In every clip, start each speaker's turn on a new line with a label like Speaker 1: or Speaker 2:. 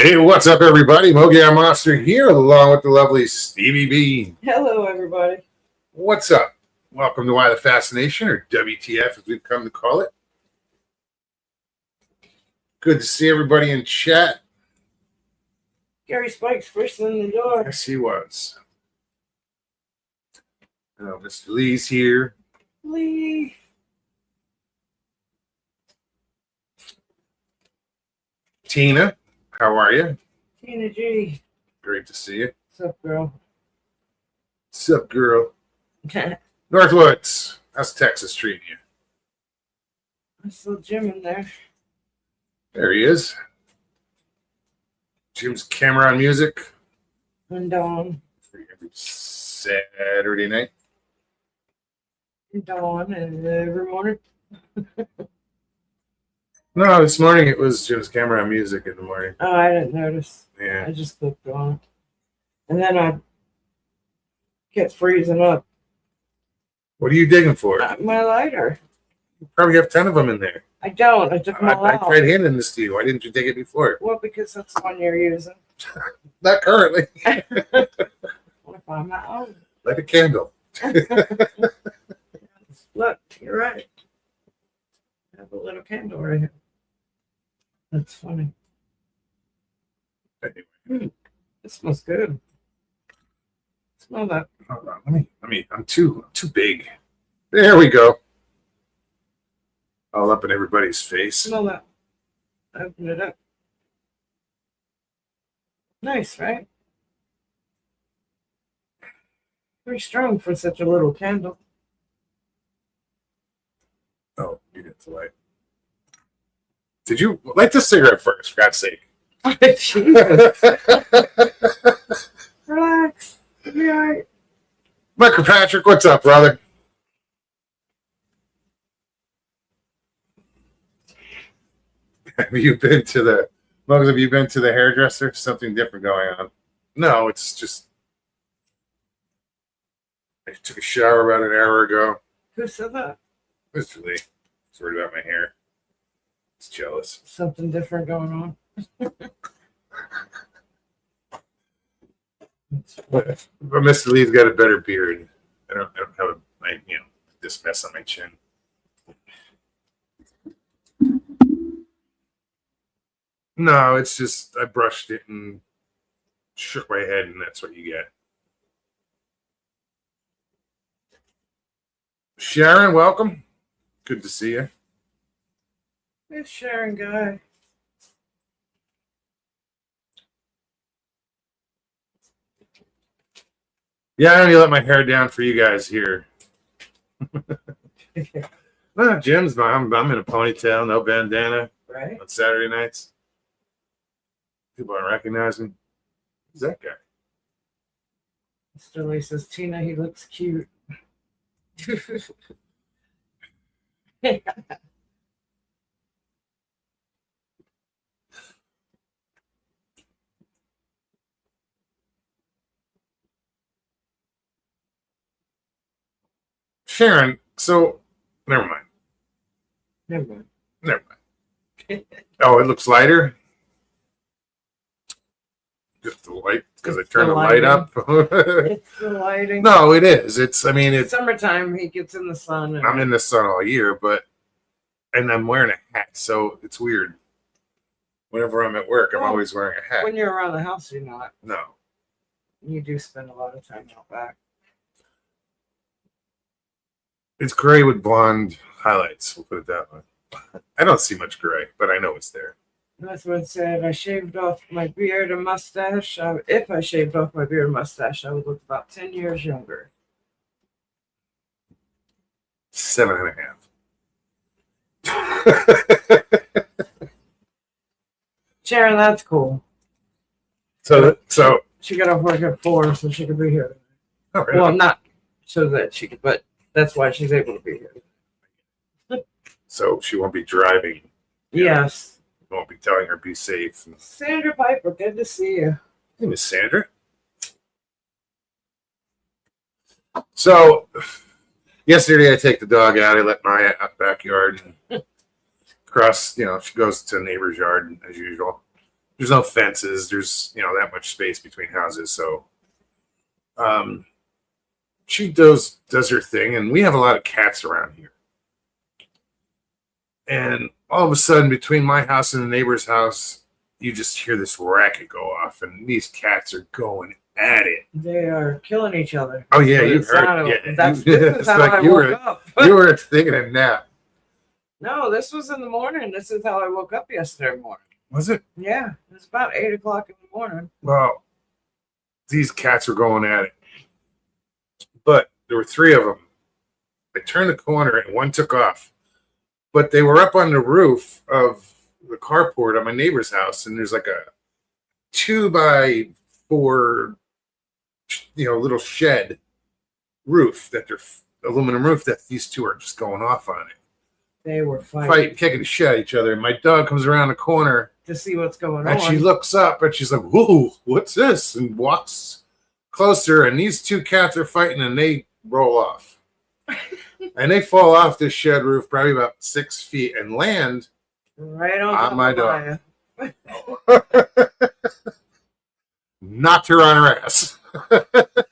Speaker 1: Hey, what's up, everybody? Mogar Monster here, along with the lovely Stevie B.
Speaker 2: Hello, everybody.
Speaker 1: What's up? Welcome to Why the Fascination, or WTF as we've come to call it. Good to see everybody in chat.
Speaker 2: Gary Spikes first in the door.
Speaker 1: Yes, he was. Mr. Lee's here.
Speaker 2: Lee.
Speaker 1: Tina, how are you?
Speaker 2: Tina G.
Speaker 1: Great to see you.
Speaker 2: What's up, girl?
Speaker 1: What's up, girl? Northwoods, how's Texas treating you?
Speaker 2: I saw Jim in there.
Speaker 1: There he is. Jim's camera on music.
Speaker 2: And Dawn.
Speaker 1: Every Saturday night.
Speaker 2: And Dawn and every morning.
Speaker 1: No, this morning it was Jim's camera on music in the morning.
Speaker 2: Oh, I didn't notice.
Speaker 1: Yeah.
Speaker 2: I just clicked on it. And then I kept freezing up.
Speaker 1: What are you digging for?
Speaker 2: My lighter.
Speaker 1: You probably have 10 of them in there.
Speaker 2: I don't. I took them all
Speaker 1: I
Speaker 2: out.
Speaker 1: tried handing this to you. Why didn't you take it before?
Speaker 2: Well, because that's the one you're using.
Speaker 1: Not currently.
Speaker 2: What if I'm my own?
Speaker 1: Light a candle.
Speaker 2: Look, you're right. I have a little candle right here. That's funny.
Speaker 1: Anyway.
Speaker 2: It smells good. Smell that.
Speaker 1: Hold on, let me. I'm too big. There we go. All up in everybody's face.
Speaker 2: Smell that. Open it up. Nice, right? Pretty strong for such a little candle.
Speaker 1: Oh, you get the light. Did you light the cigarette first, for God's sake?
Speaker 2: Jesus. Relax. You'll be all right.
Speaker 1: Michael Patrick, what's up, brother? Have you been to the Mugs? Have you been to the hairdresser? Something different going on? No, it's just I took a shower about an hour ago.
Speaker 2: Who said that?
Speaker 1: Mr. Lee, he's worried about my hair. He's jealous.
Speaker 2: Something different going on.
Speaker 1: But Mr. Lee's got a better beard. I don't have this mess on my chin. No, it's just I brushed it and shook my head, and that's what you get. Sharon, welcome. Good to see you.
Speaker 2: It's Sharon Guy.
Speaker 1: Yeah, I only let my hair down for you guys here. No, Jim's I'm in a ponytail, no bandana
Speaker 2: Right?
Speaker 1: on Saturday nights. People don't recognize me. Who's that guy?
Speaker 2: Mr. Lee says, Tina, he looks cute.
Speaker 1: Sharon, so never mind.
Speaker 2: Never
Speaker 1: Never mind. Oh, it looks lighter? Just the light, because I
Speaker 2: It's
Speaker 1: turned
Speaker 2: the
Speaker 1: the light up.
Speaker 2: It's the lighting.
Speaker 1: No, it is. It's
Speaker 2: Summertime, he gets in the sun. And
Speaker 1: I'm in the sun all year, and I'm wearing a hat, so it's weird. Whenever I'm at work, I'm
Speaker 2: Well,
Speaker 1: always wearing a hat.
Speaker 2: when you're around the house, you're not.
Speaker 1: No.
Speaker 2: You do spend a lot of time out back.
Speaker 1: It's gray with blonde highlights. We'll put it that way. I don't see much gray, but I know it's there.
Speaker 2: That's what it said. I shaved off my beard and mustache. If I shaved off my beard and mustache, I would look about 10 years younger.
Speaker 1: 7.5.
Speaker 2: Sharon, that's cool.
Speaker 1: So
Speaker 2: She got off work at 4, so she could be here.
Speaker 1: oh, really?
Speaker 2: Well, not so that she could, but that's why she's able to be here.
Speaker 1: So she won't be driving.
Speaker 2: Yes.
Speaker 1: Won't be telling her be safe.
Speaker 2: Sandra Piper, good to see you.
Speaker 1: Hey, Miss Sandra. So yesterday I take the dog out. I let my backyard and cross. She goes to a neighbor's yard as usual. there's no fences. There's, that much space between houses. So she does her thing. And we have a lot of cats around here. And all of a sudden, between my house and the neighbor's house, you just hear this racket go off. And these cats are going at it.
Speaker 2: They are killing each other.
Speaker 1: Oh, yeah, you heard. Yeah.
Speaker 2: This is how I woke up.
Speaker 1: You were taking a nap.
Speaker 2: No, this was in the morning. This is how I woke up yesterday morning.
Speaker 1: Was it?
Speaker 2: Yeah, it was about 8 o'clock in the morning.
Speaker 1: Well, these cats were going at it. But there were 3 of them. I turned the corner and one took off. But they were up on the roof of the carport at my neighbor's house, and there's like a 2x4, little shed roof aluminum roof that these 2 are just going off on it.
Speaker 2: They were fighting,
Speaker 1: kicking the shit at each other. And my dog comes around the corner
Speaker 2: to see what's going on.
Speaker 1: And she looks up and she's like, "Whoa, what's this?" And walks closer, and these 2 cats are fighting, and they roll off. And they fall off this shed roof probably about 6 feet and land
Speaker 2: right on
Speaker 1: my dog. Knocked her on her ass.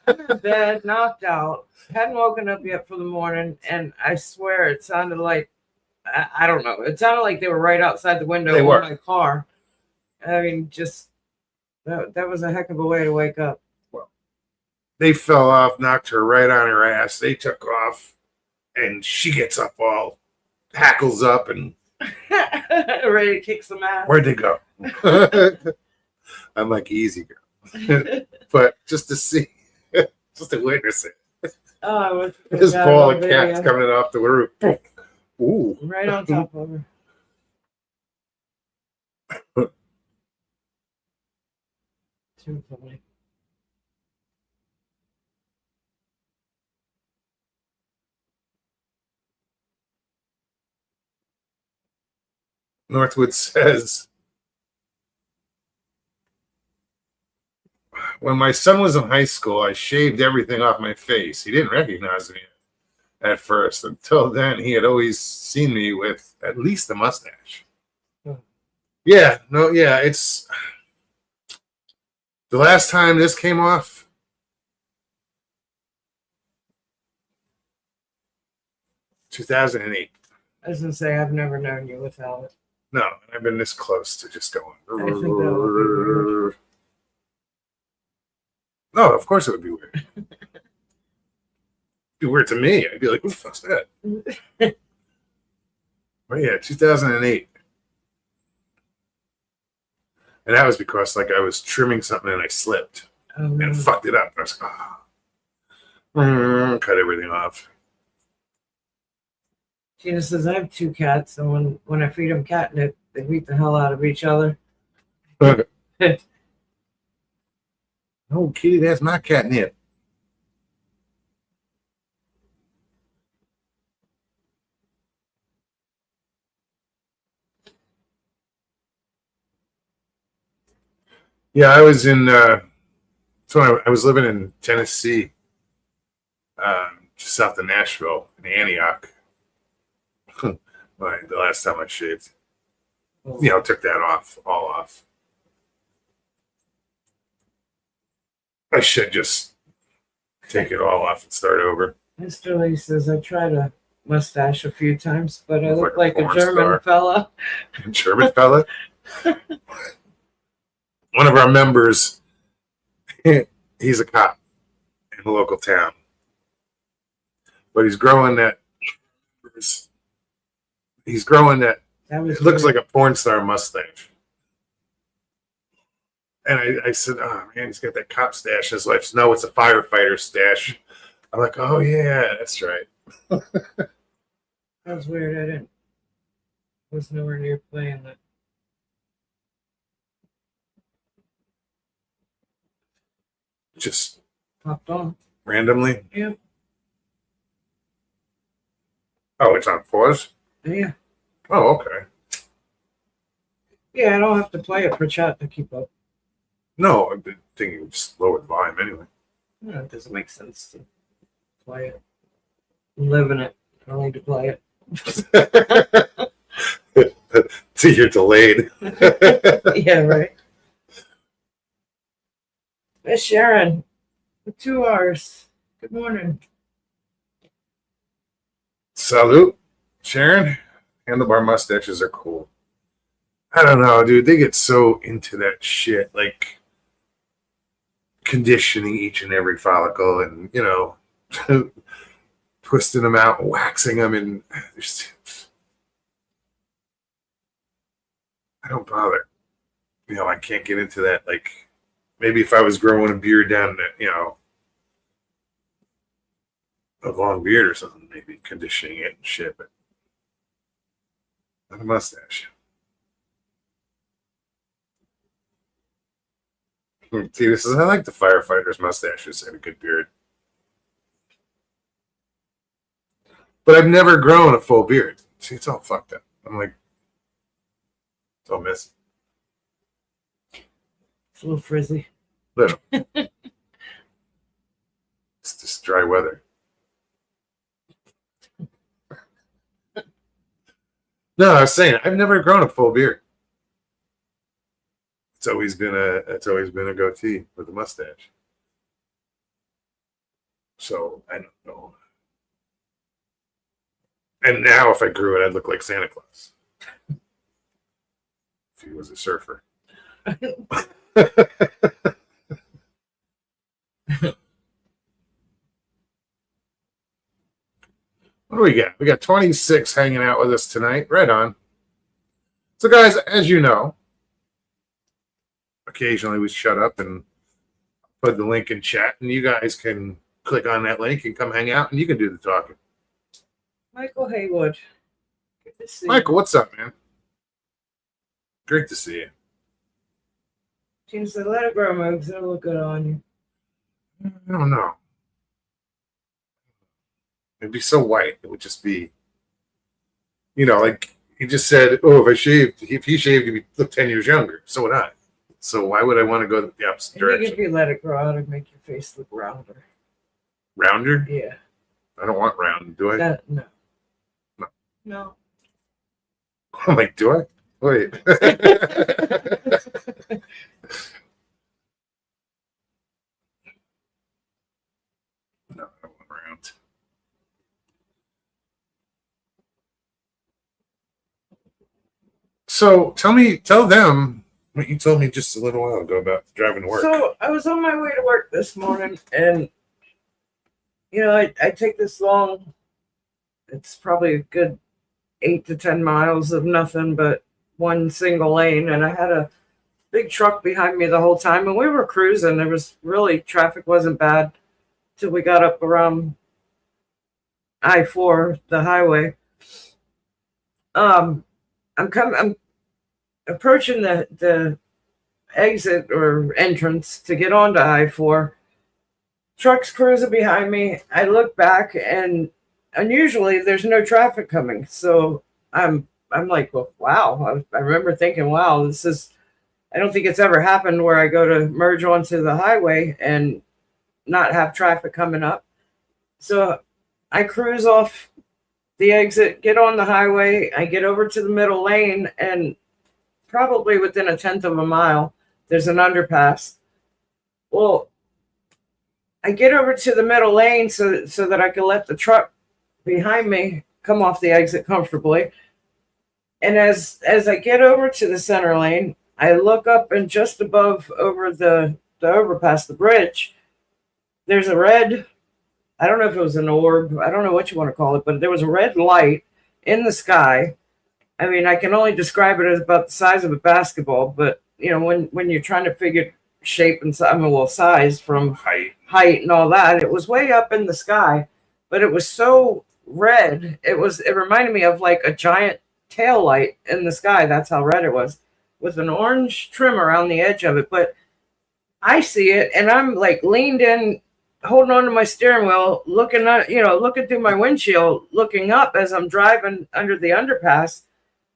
Speaker 2: I'm in bed, knocked out. Hadn't woken up yet for the morning, and I swear it sounded like, I don't know. It sounded like they were right outside the window of my car. I mean, just that was a heck of a way to wake up.
Speaker 1: Well, they fell off, knocked her right on her ass. They took off, and she gets up all hackles up and
Speaker 2: ready to kick some ass.
Speaker 1: Where'd they go? I'm like, easy, girl. But just to see, just to witness it.
Speaker 2: Oh,
Speaker 1: this ball of cats coming off the roof. Ooh.
Speaker 2: Right on top of her. Too funny.
Speaker 1: Northwood says, when my son was in high school, I shaved everything off my face. He didn't recognize me at first. Until then, he had always seen me with at least a mustache. Yeah, it's the last time this came off. In 2008.
Speaker 2: I was gonna say, I've never known you without it.
Speaker 1: No, I've been this close to just going. No, of course it would be weird. It'd be weird to me. I'd be like, "Who the fuck's that?" But yeah, 2008. And that was because I was trimming something and I slipped and fucked it up. I was like, cut everything off.
Speaker 2: Gina says, I have 2 cats, and when I feed them catnip, they beat the hell out of each other.
Speaker 1: No, kitty, that's my catnip. Yeah, I was in. So I was living in Tennessee, just south of Nashville, in Antioch. The last time I shaved, took that all off. I should just take it all off and start over.
Speaker 2: Mr. Lee says, I tried a mustache a few times, but I look like a German fella.
Speaker 1: A German fella? One of our members, he's a cop in a local town. But he's growing that. It looks like a porn star mustache. And I said, "Oh man, he's got that cop stash." His wife says, "No, it's a firefighter stash." I'm like, "Oh yeah, that's right."
Speaker 2: That was weird. I was nowhere near playing that.
Speaker 1: Just
Speaker 2: popped on
Speaker 1: randomly.
Speaker 2: Yeah.
Speaker 1: Oh, it's on pause?
Speaker 2: Yeah.
Speaker 1: Oh, okay.
Speaker 2: Yeah, I don't have to play it for chat to keep up.
Speaker 1: No, I've been thinking just lower the volume anyway.
Speaker 2: No, it doesn't make sense to play it. I'm living it. I don't need to play it.
Speaker 1: See, you're delayed.
Speaker 2: Yeah, right. Miss Sharon, the 2 hours. Good morning.
Speaker 1: Salute, Sharon. Handlebar mustaches are cool. I don't know, dude. They get so into that shit, like conditioning each and every follicle, and twisting them out, waxing them, and I don't bother. I can't get into that. Like, maybe if I was growing a beard down, a long beard or something, maybe conditioning it and shit, but not a mustache. Tina says, I like the firefighters' mustaches and a good beard. But I've never grown a full beard. See, it's all fucked up. I'm like, it's all messy.
Speaker 2: It's a little frizzy.
Speaker 1: Little. It's just dry weather. No, I was saying I've never grown a full beard. It's always been a goatee with a mustache. So I don't know. And now if I grew it, I'd look like Santa Claus. If he was a surfer. What do we got? We got 26 hanging out with us tonight. Right on. So, guys, as you know, occasionally we shut up and put the link in chat, and you guys can click on that link and come hang out, and you can do the talking.
Speaker 2: Michael Haywood. Good to see
Speaker 1: Michael, what's up, man? Great to see you.
Speaker 2: James said, let it grow, Moogs. It'll look good on you.
Speaker 1: I don't know. It'd be so white. It would just be, like he just said, oh, if he shaved, he'd look 10 years younger. So would I. So why would I want to go the opposite direction?
Speaker 2: If you let it grow out, it'd make your face look rounder.
Speaker 1: Rounder?
Speaker 2: Yeah.
Speaker 1: I don't want round, do I?
Speaker 2: No.
Speaker 1: No.
Speaker 2: No.
Speaker 1: I'm like, do I? Wait. No, I don't want round. So tell them what you told me just a little while ago about driving to work.
Speaker 2: So I was on my way to work this morning, and I take this long. It's probably a good 8 to 10 miles of nothing but one single lane, and I had a big truck behind me the whole time, and we were cruising. There was really traffic wasn't bad till we got up around I-4, the highway. I'm approaching the exit or entrance to get onto I-4. Truck's cruising behind me. I look back, and unusually there's no traffic coming. So I'm like, well, wow. I remember thinking, wow, I don't think it's ever happened where I go to merge onto the highway and not have traffic coming up. So I cruise off the exit, get on the highway. I get over to the middle lane, and probably within 1/10 of a mile, there's an underpass. Well, I get over to the middle lane so that I can let the truck behind me come off the exit comfortably. And as I get over to the center lane, I look up, and just above over the overpass, the bridge, there's a red, I don't know if it was an orb, I don't know what you want to call it, but there was a red light in the sky. I mean, I can only describe it as about the size of a basketball, but when you're trying to figure shape and size from height and all that, it was way up in the sky, but it was so red. It reminded me of like a giant tail light in the sky. That's how red it was, with an orange trim around the edge of it. But I see it, and I'm like leaned in, holding on to my steering wheel, looking through my windshield, looking up as I'm driving under the underpass.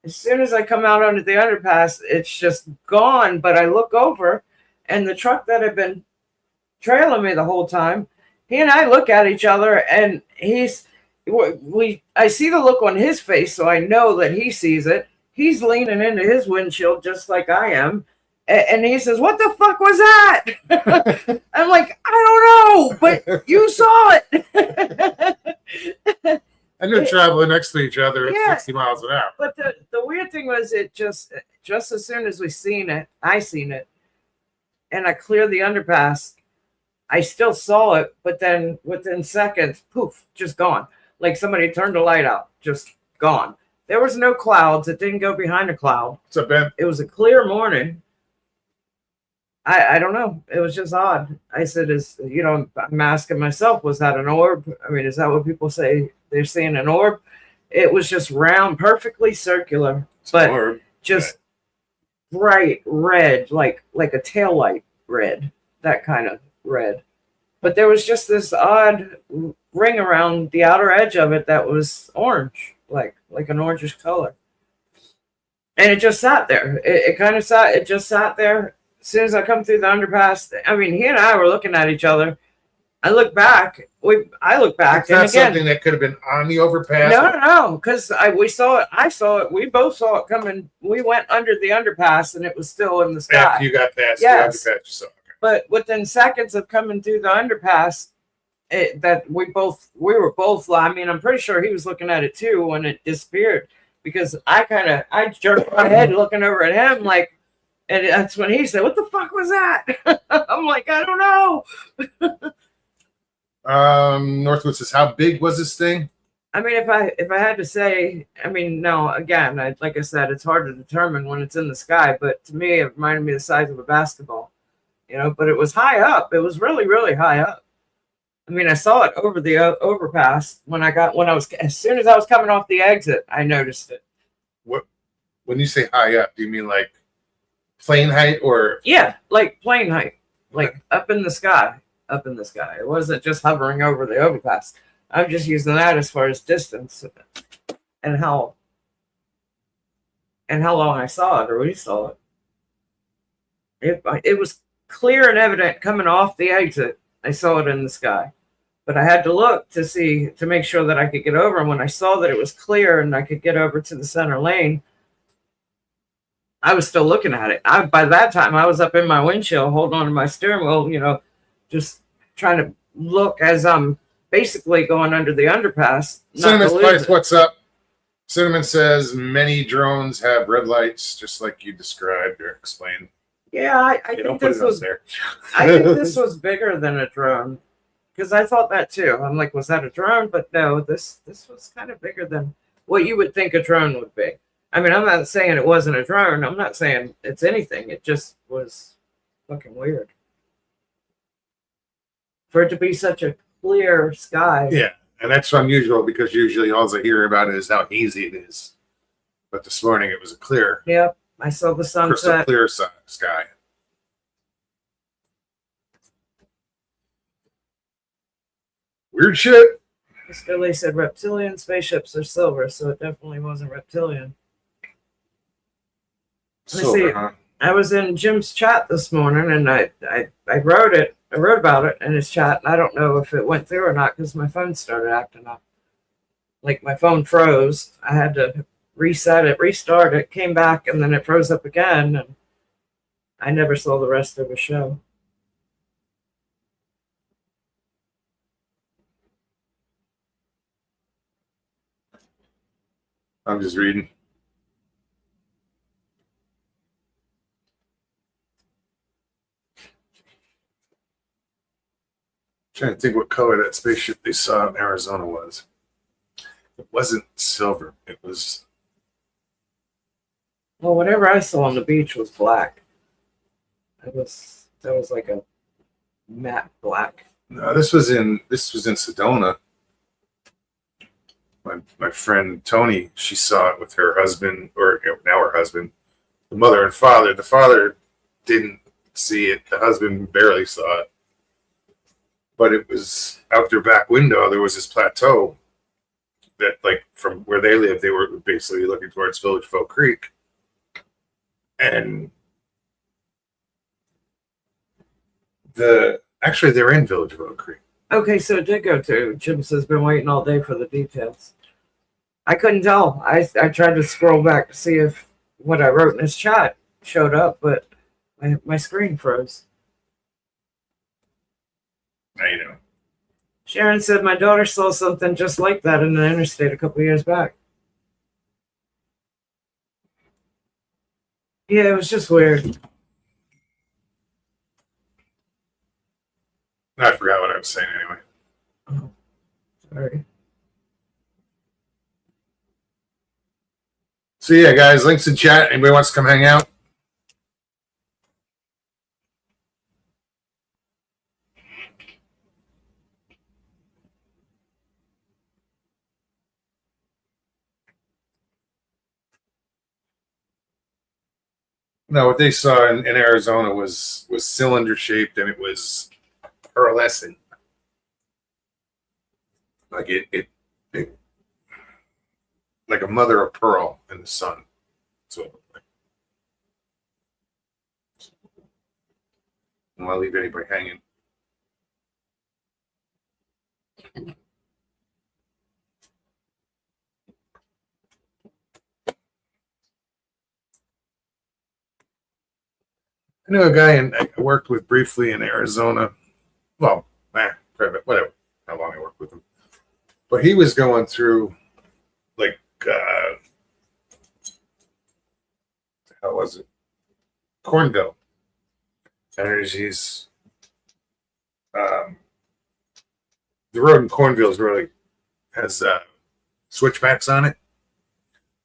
Speaker 2: As soon as I come out under the underpass, it's just gone. But I look over, and the truck that had been trailing me the whole time, he and I look at each other, and I see the look on his face, so I know that he sees it. He's leaning into his windshield just like I am, And he says, "What the fuck was that?" I'm like, "I don't know, but you saw it."
Speaker 1: And they're traveling next to each other at
Speaker 2: Yeah.
Speaker 1: 60 miles an hour.
Speaker 2: But the weird thing was, it just as soon as I seen it, and I cleared the underpass, I still saw it, but then within seconds, poof, just gone. Like somebody turned the light out, just gone. There was no clouds. It didn't go behind a cloud.
Speaker 1: What's up, Ben?
Speaker 2: It was a clear morning. I don't know. It was just odd. I said, I'm asking myself, was that an orb? I mean, is that what people say they're seeing an orb? It was just round, perfectly circular, but
Speaker 1: Or
Speaker 2: just bright red, like a taillight red, that kind of red. But there was just this odd ring around the outer edge of it that was orange, like an orangish color. And it just sat there. It just sat there. As soon as I come through the underpass, I mean, he and I were looking at each other. I look back. I look back,
Speaker 1: it's not
Speaker 2: and again,
Speaker 1: something that could have been on the overpass.
Speaker 2: no, because we saw it. I saw it. We both saw it coming. We went under the underpass, and it was still in the sky.
Speaker 1: After you got past
Speaker 2: Yes.
Speaker 1: the underpass, you saw it.
Speaker 2: But within seconds of coming through the underpass, we were both. I mean, I'm pretty sure he was looking at it too when it disappeared, because I jerked my head looking over at him like, and that's when he said, "What the fuck was that?" I'm like, I don't know.
Speaker 1: Northwood says, "How big was this thing?"
Speaker 2: I mean, if I had to say, I mean, no. Again, like I said, it's hard to determine when it's in the sky. But to me, it reminded me of the size of a basketball, But it was high up. It was really, really high up. I mean, I saw it over the overpass as soon as I was coming off the exit. I noticed it.
Speaker 1: What? When you say high up, do you mean like plane height or?
Speaker 2: Yeah, like plane height, like up in the sky. Up in the sky. It wasn't just hovering over the overpass. I'm just using that as far as distance and how long I saw it or we saw it. It was clear and evident coming off the exit. I saw it in the sky, but I had to look to make sure that I could get over. And when I saw that it was clear and I could get over to the center lane, I was still looking at it. By that time, I was up in my windshield, holding on to my steering wheel, just trying to look as I'm basically going under the underpass.
Speaker 1: Cinnamon Spice, what's up? Cinnamon says many drones have red lights, just like you described or explained.
Speaker 2: Yeah, I think this was
Speaker 1: there.
Speaker 2: I think this was bigger than a drone, because I thought that too. I'm like, was that a drone? But no, this was kind of bigger than what you would think a drone would be. I mean, I'm not saying it wasn't a drone. I'm not saying it's anything. It just was fucking weird for it to be such a clear sky.
Speaker 1: Yeah, and that's unusual because usually all I hear about is how hazy it is. But this morning it was a clear.
Speaker 2: Yep, I saw the
Speaker 1: Crystal
Speaker 2: sunset.
Speaker 1: clear sky. Weird shit.
Speaker 2: They said reptilian spaceships are silver, so it definitely wasn't reptilian.
Speaker 1: Silver, huh?
Speaker 2: I was in Jim's chat this morning, and I wrote it. I wrote about it in his chat, and I don't know if it went through or not because my phone started acting up. Like my phone froze. I had to reset it, restart it, came back, and then it froze up again, and I never saw the rest of the show.
Speaker 1: I'm just reading. Trying to think what color that spaceship they saw in Arizona was. It wasn't silver. It was.
Speaker 2: Well, whatever I saw on the beach was black. That was like a matte black.
Speaker 1: No, this was in Sedona. My friend Tony, she saw it with her husband, or now her husband, the mother and father. The father didn't see it. The husband barely saw it. But it was out their back window. There was this plateau that, like, from where they lived, they were basically looking towards Village Folk Creek. And actually they're in Village Folk Creek.
Speaker 2: Okay, so it did go to. Jim says been waiting all day for the details. I couldn't tell. I tried to scroll back to see if what I wrote in his chat showed up, but My screen froze.
Speaker 1: Now you know.
Speaker 2: Sharon said my daughter saw something just like that in the interstate a couple years back. Yeah, it was just weird.
Speaker 1: I forgot what I was saying anyway.
Speaker 2: Oh, sorry.
Speaker 1: So yeah, guys, links in chat. Anybody wants to come hang out? No, what they saw in Arizona was cylinder shaped, and it was pearlescent. Like it like a mother of pearl in the sun. So I don't want to leave anybody hanging. I knew a guy I worked with briefly in Arizona. Well, private, whatever. How long I worked with him, but he was going through like how was it? Cornville Energies. The road in Cornville is really has switchbacks on it.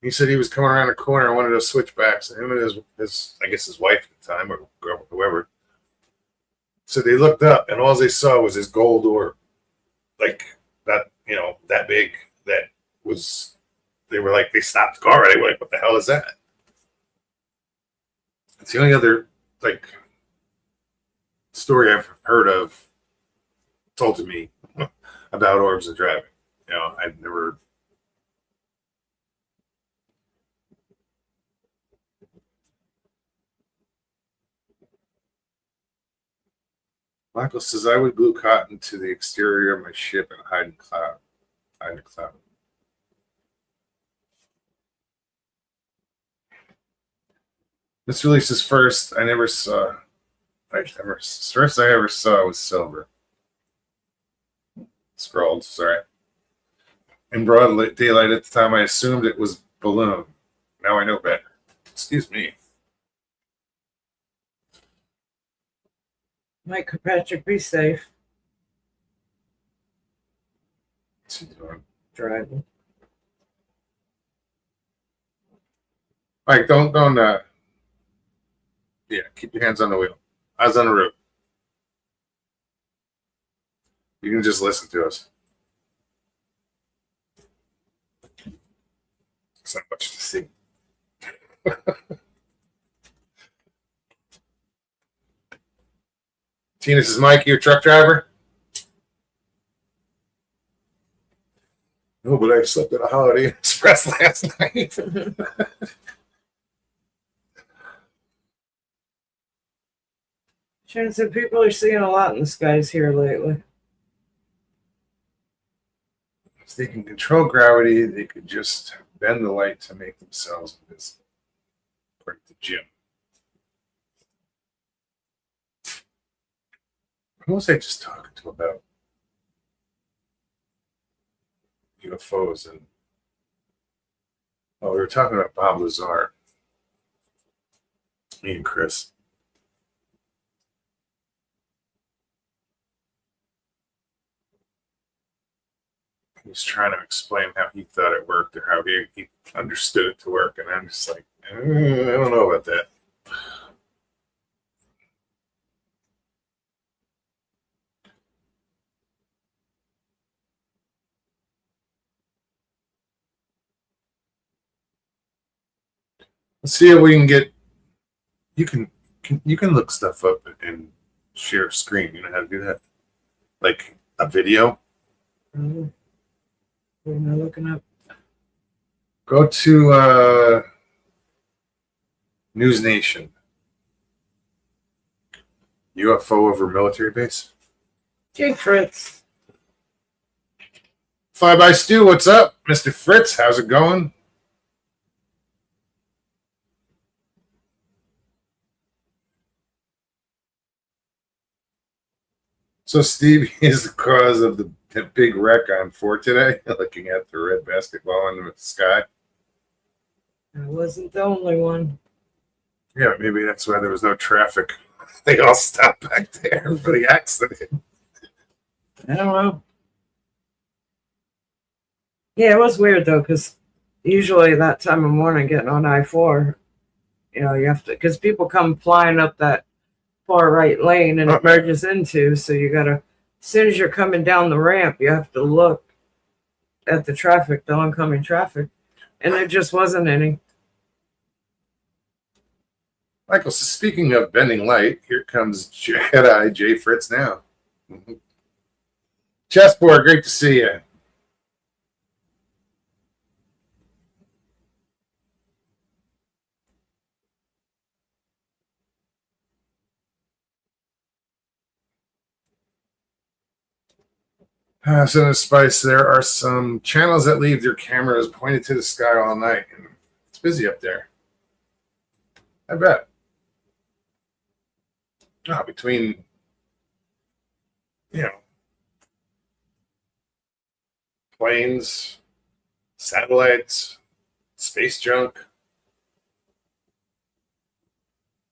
Speaker 1: He said he was coming around a corner on one of those switchbacks, and him and his I guess his wife at the time or whoever. So they looked up, and all they saw was his gold orb, like that, that big. That was. They were like, they stopped the car right away. What the hell is that? It's the only other like story I've heard of told to me about orbs and driving. I've never. Michael says I would glue cotton to the exterior of my ship and hide in cloud. Hide in the cloud. This release is first. I never saw. First I ever saw was silver. Scrolled, sorry. In broad daylight at the time, I assumed it was balloon. Now I know better. Excuse me.
Speaker 2: Mike Kirkpatrick, be safe.
Speaker 1: What's he doing?
Speaker 2: Driving.
Speaker 1: Mike, don't. Yeah, keep your hands on the wheel. Eyes on the road. You can just listen to us. It's not much to see. Tina, this is Mike, your truck driver? No, but I slept at a Holiday Inn Express last night.
Speaker 2: Sharon said people are seeing a lot in the skies here lately.
Speaker 1: If they can control gravity, they could just bend the light to make themselves invisible. According to Jim. Who was I just talking to about UFOs? And we were talking about Bob Lazar. Me and Chris. He was trying to explain how he thought it worked or how he understood it to work. And I'm just like, I don't know about that. Let's see if we can get. You can look stuff up and share a screen. You know how to do that? Like a video?
Speaker 2: What am I looking up?
Speaker 1: Go to News Nation. UFO over military base.
Speaker 2: Jake Fritz.
Speaker 1: Fly by Stu, what's up? Mr. Fritz, how's it going? So Steve is the cause of the big wreck on 4 today, looking at the red basketball in the sky.
Speaker 2: I wasn't the only one.
Speaker 1: Yeah, maybe that's why there was no traffic. They all stopped back there for the accident.
Speaker 2: I don't know. Yeah, it was weird though, because usually that time of morning getting on I-4, you have to, because people come flying up that far right lane and it merges into, so you gotta, as soon as you're coming down the ramp, you have to look at the traffic, the oncoming traffic, and there just wasn't any.
Speaker 1: Michael, so speaking of bending light, here comes Jedi Jay Fritz now. Chessboard, great to see you. So, Spice, there are some channels that leave their cameras pointed to the sky all night, and it's busy up there. I bet. Between, planes, satellites, space junk.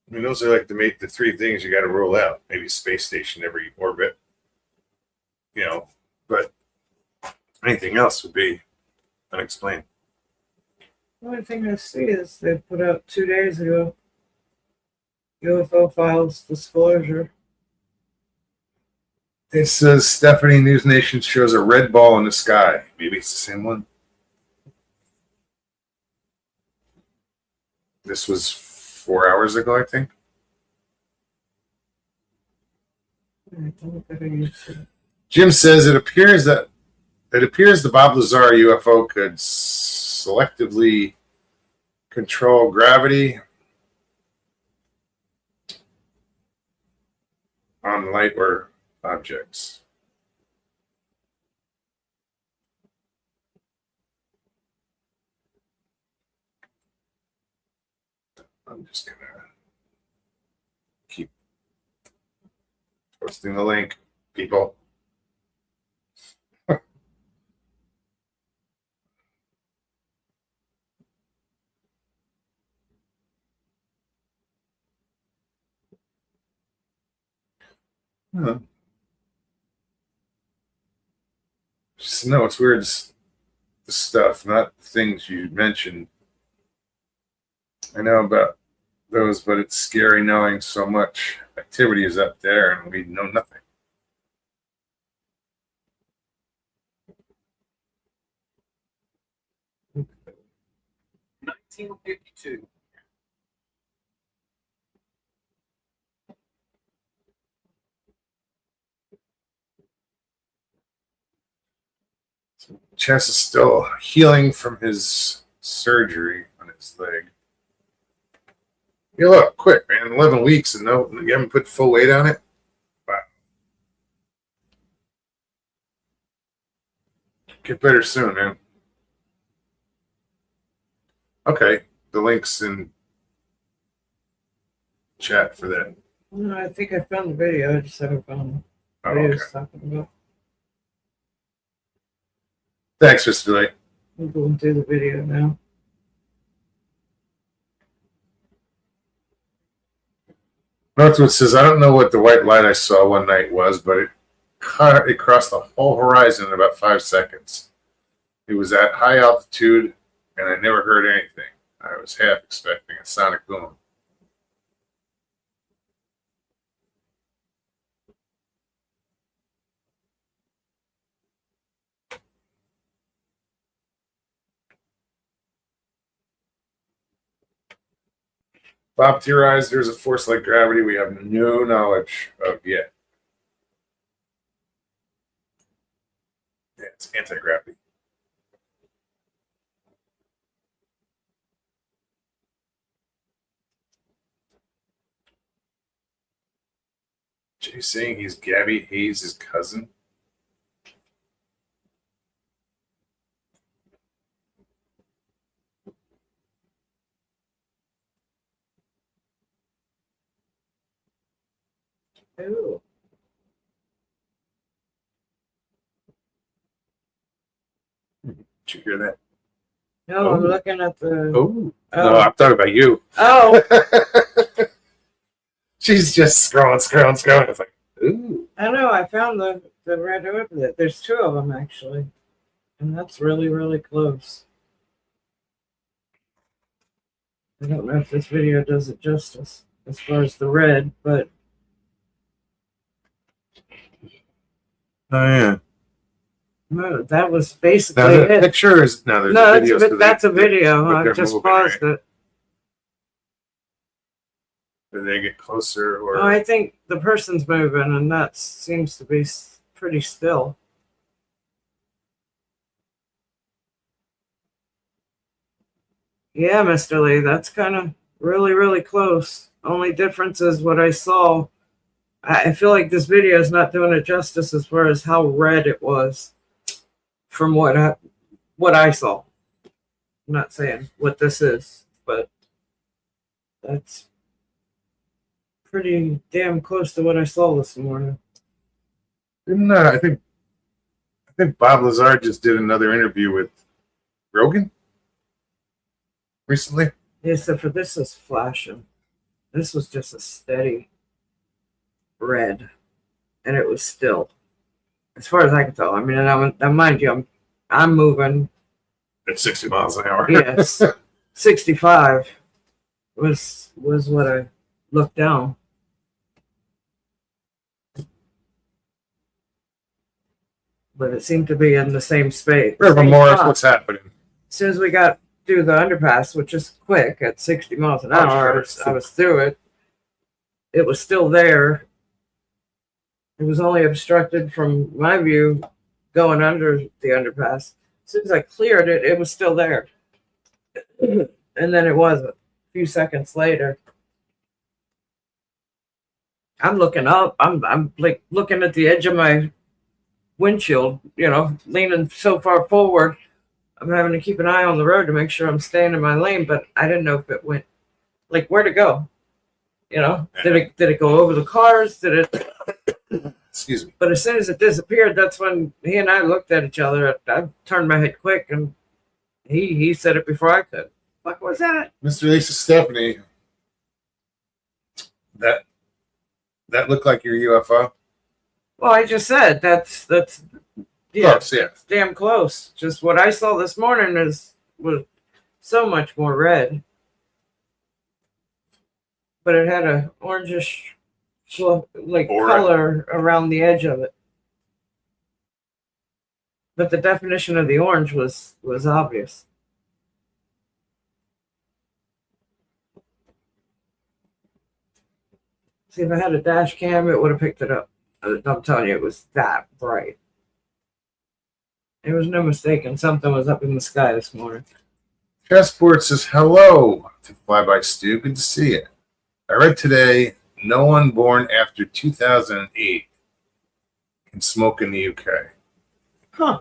Speaker 1: I mean, those are like the 3 things you got to rule out. Maybe space station every orbit, but anything else would be unexplained.
Speaker 2: The only thing I see is they put out 2 days ago UFO files disclosure.
Speaker 1: It says Stephanie News Nation shows a red ball in the sky. Maybe it's the same one. This was 4 hours ago, I think. Jim says it appears the Bob Lazar UFO could selectively control gravity on light or objects. I'm just gonna keep posting the link, people. Huh. Just, no, it's weird. It's the stuff, not things you mentioned. I know about those, but it's scary knowing so much activity is up there and we know nothing.
Speaker 3: In 1952.
Speaker 1: Chess is still healing from his surgery on his leg. You look quick, man. 11 weeks and no, you haven't put full weight on it. Wow. Get better soon, man. Okay, the link's in chat for that.
Speaker 2: No, I think I found the video. I just haven't found
Speaker 1: Oh,
Speaker 2: what he
Speaker 1: okay.
Speaker 2: was talking about.
Speaker 1: Thanks, Mr. Delay.
Speaker 2: I'm going through the video now.
Speaker 1: Northwood says, I don't know what the white light I saw one night was, but it crossed the whole horizon in about 5 seconds. It was at high altitude, and I never heard anything. I was half expecting a sonic boom. Bob theorized there's a force like gravity we have no knowledge of yet. Yeah, it's anti-gravity. Jay's saying he's Gabby Hayes' cousin.
Speaker 2: Ooh.
Speaker 1: Did you hear that?
Speaker 2: No, I'm
Speaker 1: Oh.
Speaker 2: looking at the.
Speaker 1: Oh.
Speaker 2: Oh.
Speaker 1: No, I'm talking about you.
Speaker 2: Oh,
Speaker 1: She's just scrolling. It's like, ooh.
Speaker 2: I know. I found the red orbit. There's two of them actually, and that's really really close. I don't know if this video does it justice as far as the red, but
Speaker 1: Oh yeah.
Speaker 2: no, that was basically
Speaker 1: Now the
Speaker 2: it.
Speaker 1: picture is no. There's
Speaker 2: No,
Speaker 1: a video.
Speaker 2: that's a video.
Speaker 1: but
Speaker 2: I
Speaker 1: they're
Speaker 2: just
Speaker 1: moving,
Speaker 2: paused
Speaker 1: right?
Speaker 2: it.
Speaker 1: Did they get closer or?
Speaker 2: Oh, I think the person's moving, and that seems to be pretty still. Yeah, Mr. Lee, that's kind of really, really close. Only difference is what I saw. I feel like this video is not doing it justice as far as how red it was from what I saw. I'm not saying what this is, but that's pretty damn close to what I saw this morning.
Speaker 1: Didn't I think Bob Lazar just did another interview with Rogan recently.
Speaker 2: Yeah, except for this is flashing. This was just a steady red, and it was still, as far as I can tell. I mean, and mind you, I'm moving.
Speaker 1: At 60 miles an hour.
Speaker 2: Yes, 65 was what I looked down. But it seemed to be in the same space.
Speaker 1: Reverend Morris, what's happening?
Speaker 2: As soon as we got through the underpass, which is quick at 60 miles an
Speaker 1: Oh,
Speaker 2: hour,
Speaker 1: sure.
Speaker 2: I was through it. It was still there. It was only obstructed from my view going under the underpass. As soon as I cleared it, it was still there. And then it wasn't. A few seconds later, I'm looking up. I'm like looking at the edge of my windshield, leaning so far forward. I'm having to keep an eye on the road to make sure I'm staying in my lane, but I didn't know if it went, like, where to go. Did it go over the cars? Did it?
Speaker 1: Excuse me.
Speaker 2: But as soon as it disappeared, that's when he and I looked at each other. I turned my head quick, and he said it before I could. What was that?
Speaker 1: Mr. Lisa Stephanie, that looked like your UFO?
Speaker 2: Well, I just said that's yeah,
Speaker 1: Close, yeah.
Speaker 2: damn close. Just what I saw this morning was so much more red, but it had a orangish like
Speaker 1: Aura.
Speaker 2: color around the edge of it. But the definition of the orange was obvious. See, if I had a dash cam, it would have picked it up. I'm telling you, it was that bright. There was no mistaking. Something was up in the sky this morning.
Speaker 1: Chessport says hello to Flyby Stu. Good to see you. I read today no one born after 2008 can smoke in the UK.
Speaker 2: Huh.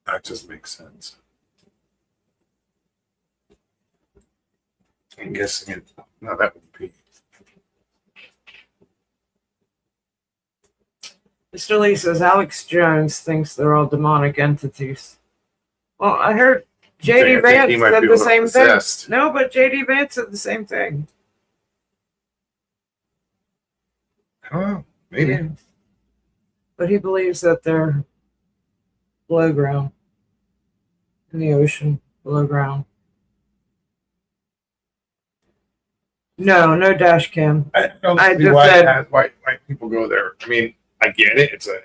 Speaker 1: That just makes sense. I'm guessing it. No, that would be.
Speaker 2: Mr. Lee says Alex Jones thinks they're all demonic entities. Well, I heard JD
Speaker 1: I think
Speaker 2: Vance
Speaker 1: he might
Speaker 2: said
Speaker 1: be a
Speaker 2: the
Speaker 1: little
Speaker 2: same
Speaker 1: possessed.
Speaker 2: thing. No, but JD Vance said the same thing.
Speaker 1: Oh, maybe.
Speaker 2: Yeah. But he believes that they're below ground, in the ocean, below ground. No dash cam.
Speaker 1: I don't
Speaker 2: I
Speaker 1: see
Speaker 2: just
Speaker 1: why,
Speaker 2: said-
Speaker 1: why people go there. I mean, I get it. It's a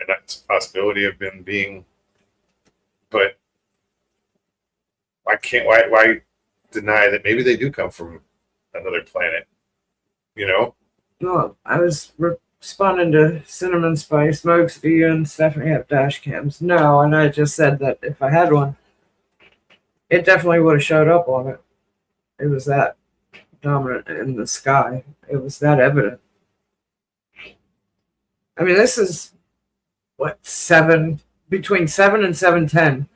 Speaker 1: possibility of them being, but why deny that maybe they do come from another planet?
Speaker 2: Well, I was responding to Cinnamon Spice. Smokes, do you and Stephanie have dash cams? No, and I just said that if I had one, it definitely would have showed up on it. It was that dominant in the sky. It was that evident. I mean, this is between 7 and 7:10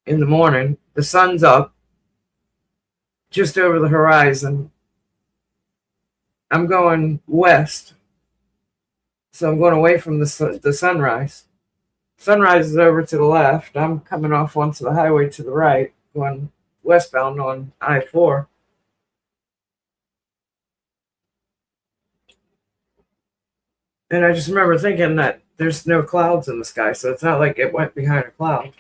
Speaker 2: in the morning. The sun's up just over the horizon. I'm going west So I'm going away from the sunrise. Sunrise is over to the left. I'm coming off onto the highway to the right, going westbound on I-4. And I just remember thinking that there's no clouds in the sky, so it's not like it went behind a cloud.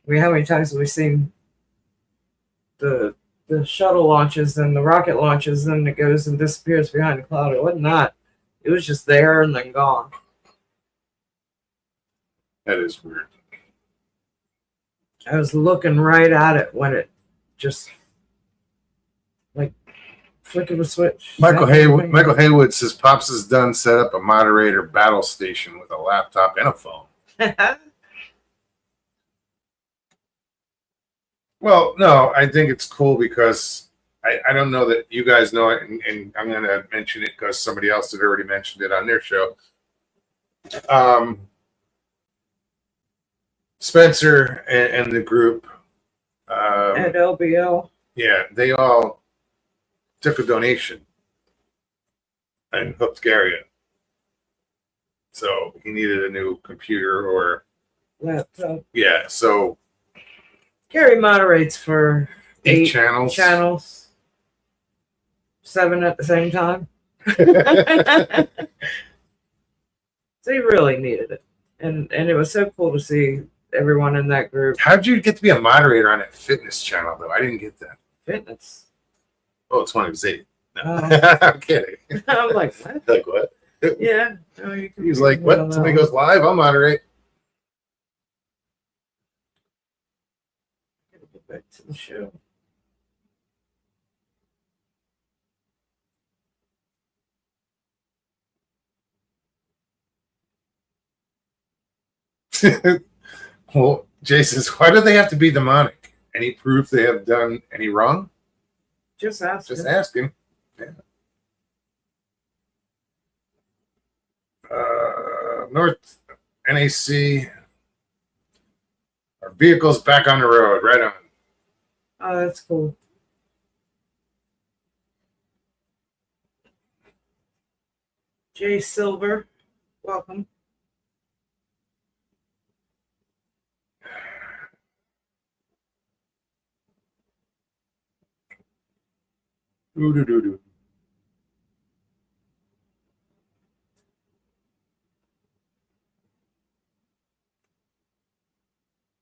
Speaker 2: I mean, how many times have we seen the shuttle launches and the rocket launches, and it goes and disappears behind a cloud? It was not. It was just there and then gone.
Speaker 1: That is weird.
Speaker 2: I was looking right at it when it just like flickered a switch.
Speaker 1: Michael Haywood says Pops is done. Set up a moderator battle station with a laptop and a phone. Well, no, I think it's cool because I don't know that you guys know it, and I'm going to mention it because somebody else had already mentioned it on their show. Spencer and the group
Speaker 2: at LBL.
Speaker 1: Yeah, they all took a donation and hooked Gary up. So he needed a new computer or
Speaker 2: laptop.
Speaker 1: Yeah, so
Speaker 2: Gary moderates for 8
Speaker 1: channels.
Speaker 2: 7 at the same time. So he really needed it. And it was so cool to see everyone in that group.
Speaker 1: How'd you get to be a moderator on that fitness channel, though? I didn't get that.
Speaker 2: Fitness?
Speaker 1: Oh, it's one of his 8. No.
Speaker 2: Oh.
Speaker 1: I'm kidding.
Speaker 2: I'm like, what?
Speaker 1: Like what?
Speaker 2: Yeah. No,
Speaker 1: He's like, what? Somebody goes live, I'll moderate.
Speaker 2: Gotta get back to the show.
Speaker 1: Well, Jay says, why do they have to be demonic? Any proof they have done any wrong?
Speaker 2: Just ask
Speaker 1: Just
Speaker 2: him.
Speaker 1: ask him. Yeah. North NAC. Our vehicle's back on the road. Right on.
Speaker 2: Oh, that's cool. Jay Silver, welcome.
Speaker 1: Doo-doo-doo-doo.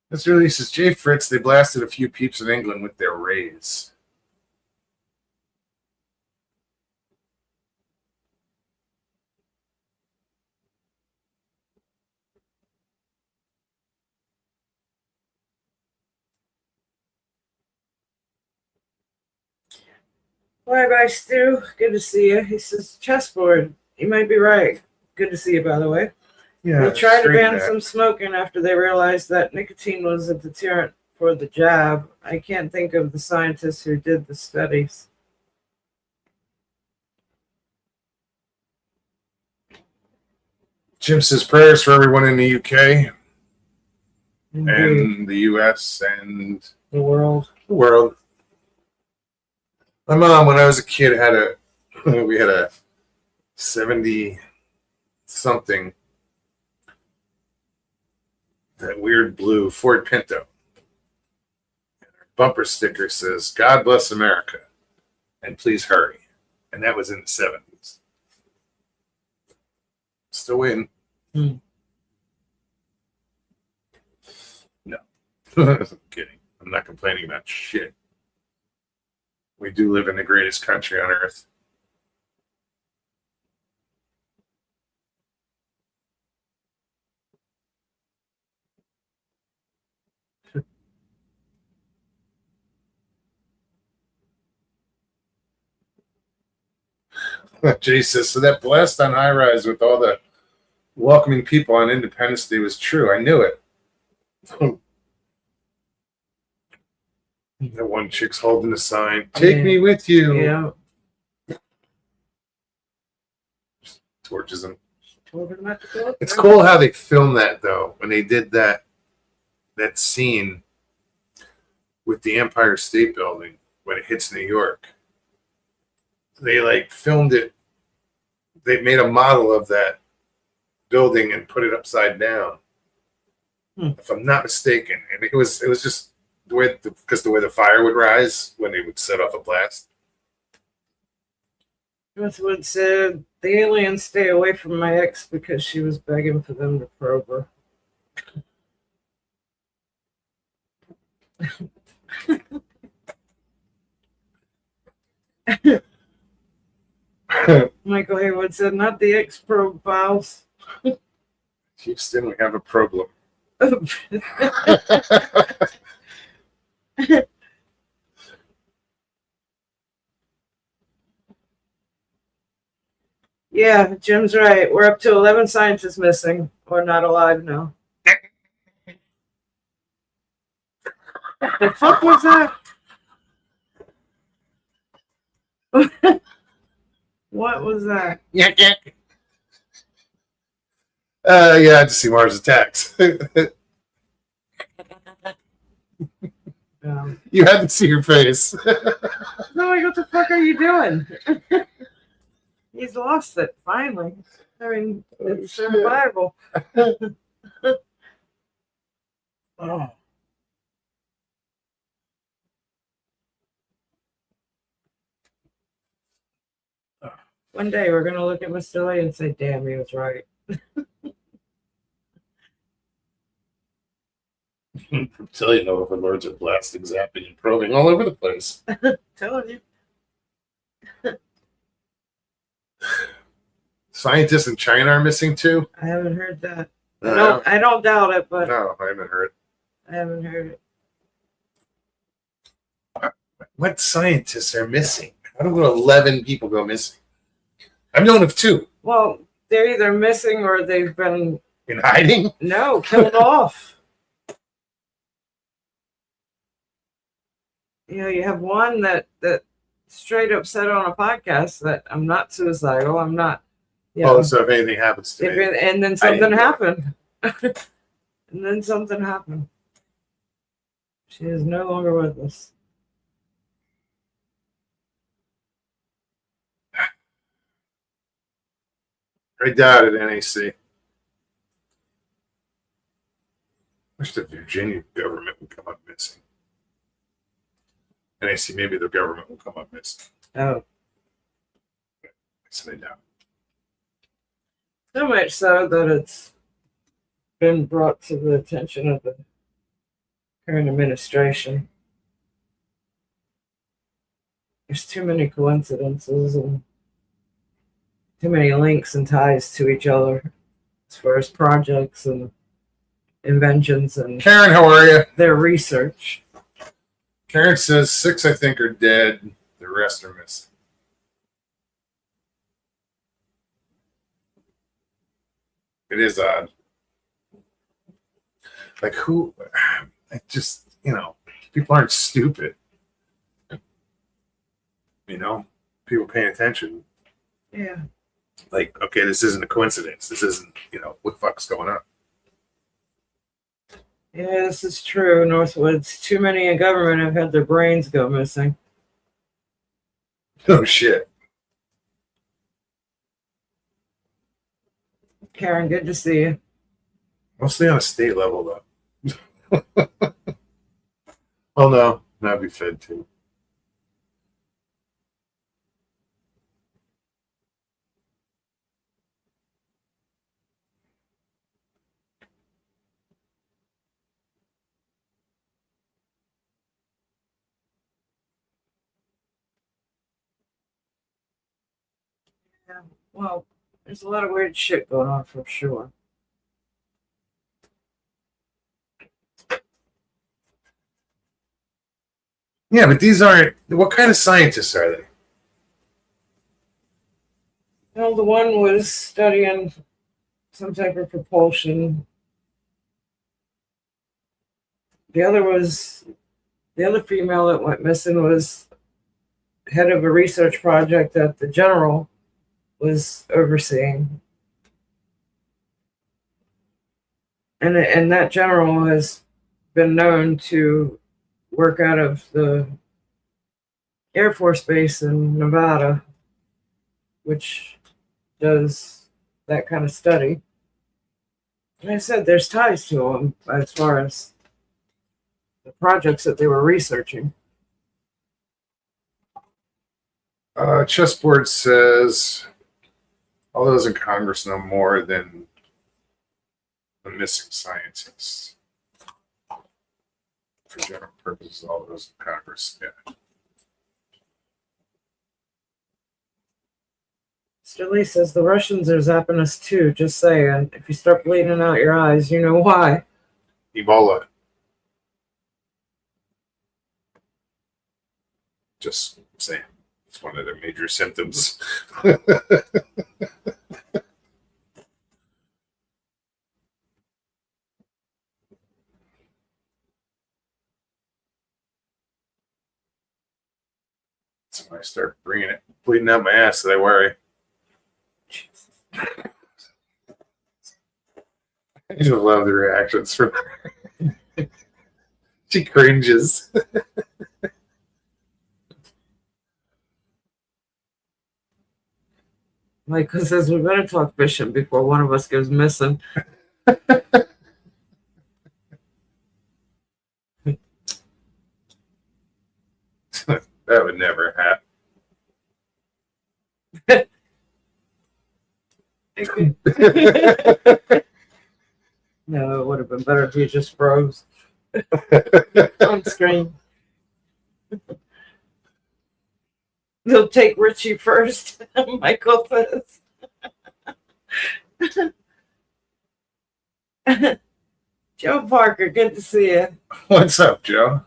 Speaker 1: This release is Jay Fritz. They blasted a few peeps in England with their rays.
Speaker 2: Bye, Stu. Good to see you. He says chessboard. You might be right. Good to see you, by the way.
Speaker 1: Yeah,
Speaker 2: They tried to ban some smoking after they realized that nicotine was a deterrent for the jab. I can't think of the scientists who did the studies.
Speaker 1: Jim says prayers for everyone in the UK
Speaker 2: Indeed.
Speaker 1: and the US and
Speaker 2: The world.
Speaker 1: the world. My mom, when I was a kid, we had a 70 something, that weird blue Ford Pinto. Our bumper sticker says, God bless America and please hurry. And that was in the 70s. Still waiting.
Speaker 2: Hmm.
Speaker 1: No. I'm kidding. I'm not complaining about shit. We do live in the greatest country on earth. Jesus, so that blast on high rise with all the welcoming people on Independence Day was true. I knew it. That one chick's holding the sign. Take me with you.
Speaker 2: Yeah.
Speaker 1: Just torches them.
Speaker 2: Told her not to go up
Speaker 1: It's
Speaker 2: there.
Speaker 1: cool how they filmed that though. When they did that scene with the Empire State Building when it hits New York. They like filmed it. They made a model of that building and put it upside down. If I'm not mistaken, and it was just the way because the way the fire would rise when they would set off a blast.
Speaker 2: Northwood said the aliens stay away from my ex because she was begging for them to probe her. Michael Haywood said, not the ex probe files.
Speaker 1: Houston, we have a problem. Yeah, Jim's right. We're up to 11 scientists missing or not alive now. The fuck was that? What was that? Yeah, to see Mars attacks. You had to see your face.
Speaker 2: No, like, what the fuck are you doing? He's lost it, finally. I mean, it's survival.
Speaker 1: Oh.
Speaker 2: One day we're going to look at Mr. Lee and say, damn, he was right.
Speaker 1: Until you know, overlords are blasting, zapping, and probing all over the place.
Speaker 2: Telling you.
Speaker 1: Scientists in China are missing too.
Speaker 2: I haven't heard that.
Speaker 1: No,
Speaker 2: I don't doubt it, but
Speaker 1: no, I haven't heard.
Speaker 2: I haven't heard it.
Speaker 1: What scientists are missing? How do 11 people go missing? I've known of 2.
Speaker 2: Well, they're either missing or they've been
Speaker 1: In hiding?
Speaker 2: killed off. You know, you have one that straight up said on a podcast that I'm not suicidal. I'm not. You know,
Speaker 1: So if anything happens to me.
Speaker 2: And then something happened. And then something happened. She is no longer with us.
Speaker 1: I doubt it, NAC. Wish the Virginia government would come up missing. NAC, maybe the government will come up missing.
Speaker 2: Oh.
Speaker 1: So they doubt.
Speaker 2: So much so that it's been brought to the attention of the current administration. There's too many coincidences and too many links and ties to each other as far as projects and inventions and
Speaker 1: Karen, how are you?
Speaker 2: their research.
Speaker 1: Karen says 6, I think, are dead. The rest are missing. It is odd. Like, who? I just, people aren't stupid. People paying attention.
Speaker 2: Yeah.
Speaker 1: Like, okay, this isn't a coincidence. This isn't, what the fuck's going on?
Speaker 2: Yeah, this is true, Northwoods. Too many in government have had their brains go missing.
Speaker 1: Oh, shit.
Speaker 2: Karen, good to see you.
Speaker 1: Mostly on a state level, though. Oh, no. That'd be Fed, too.
Speaker 2: Yeah. Well, there's a lot of weird shit going on for sure.
Speaker 1: Yeah, but these aren't. What kind of scientists are they?
Speaker 2: Well, the one was studying some type of propulsion. The other female that went missing was head of a research project that the general was overseeing. And that general has been known to work out of the Air Force Base in Nevada, which does that kind of study. I said there's ties to them as far as the projects that they were researching.
Speaker 1: Chessboard says all those in Congress know more than the missing scientists. For general purposes, all those in Congress. Yeah.
Speaker 2: Mr. Lee says the Russians are zapping us too. Just saying, if you start bleeding out your eyes, you know why.
Speaker 1: Ebola. Just saying, it's one of their major symptoms. So when I start bringing it, bleeding out my ass, that I worry. I just love the reactions from her. She cringes.
Speaker 2: Michael says we better talk fishing before one of us goes missing.
Speaker 1: That would never happen.
Speaker 2: No, it would have been better if you just froze on screen. They'll take Richie first, Michael says. Joe Parker, good to see you.
Speaker 1: What's up, Joe?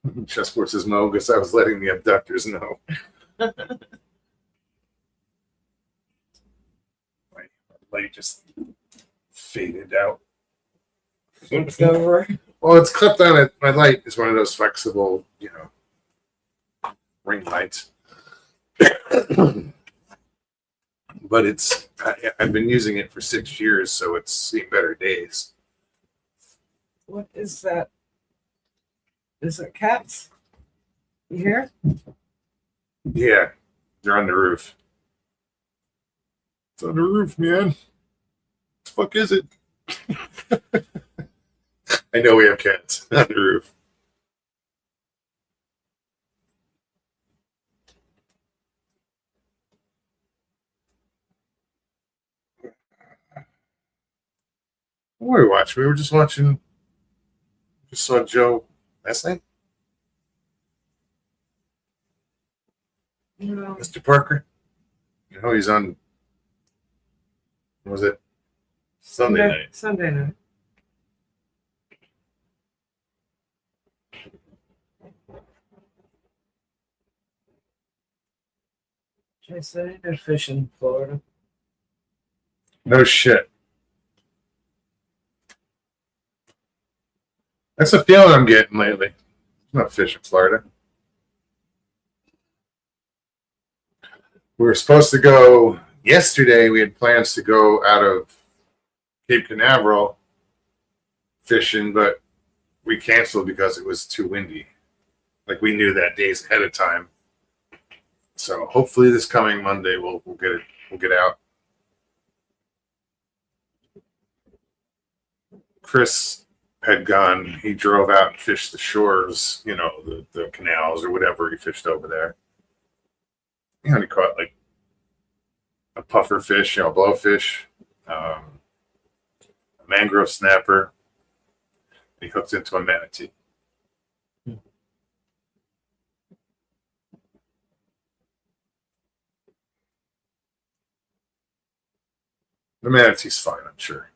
Speaker 1: Chessport says no, because I was letting the abductors know. My light just faded out.
Speaker 2: It's over.
Speaker 1: Well, it's clipped on it. My light is one of those flexible, ring lights. But I've been using it for 6 years, so it's seen better days.
Speaker 2: What is that? Is it cats? You hear?
Speaker 1: Yeah, they're on the roof. It's on the roof, man. What the fuck is it? I know we have cats on the roof. What were we watching? We were just watching. Just saw Joe last night.
Speaker 2: No.
Speaker 1: Mr. Parker. He's on. What was it? Sunday night.
Speaker 2: Sunday night. I said I fish in Florida.
Speaker 1: No shit. That's the feeling I'm getting lately. I'm not fishing Florida. We were supposed to go yesterday. We had plans to go out of Cape Canaveral fishing, but we canceled because it was too windy. Like we knew that days ahead of time. So hopefully this coming Monday we'll get it. We'll get out. Chris had gone. He drove out and fished the shores, the canals or whatever he fished over there. He only caught like a puffer fish, blowfish, a mangrove snapper. He hooked into a manatee. The manatee's fine, I'm sure.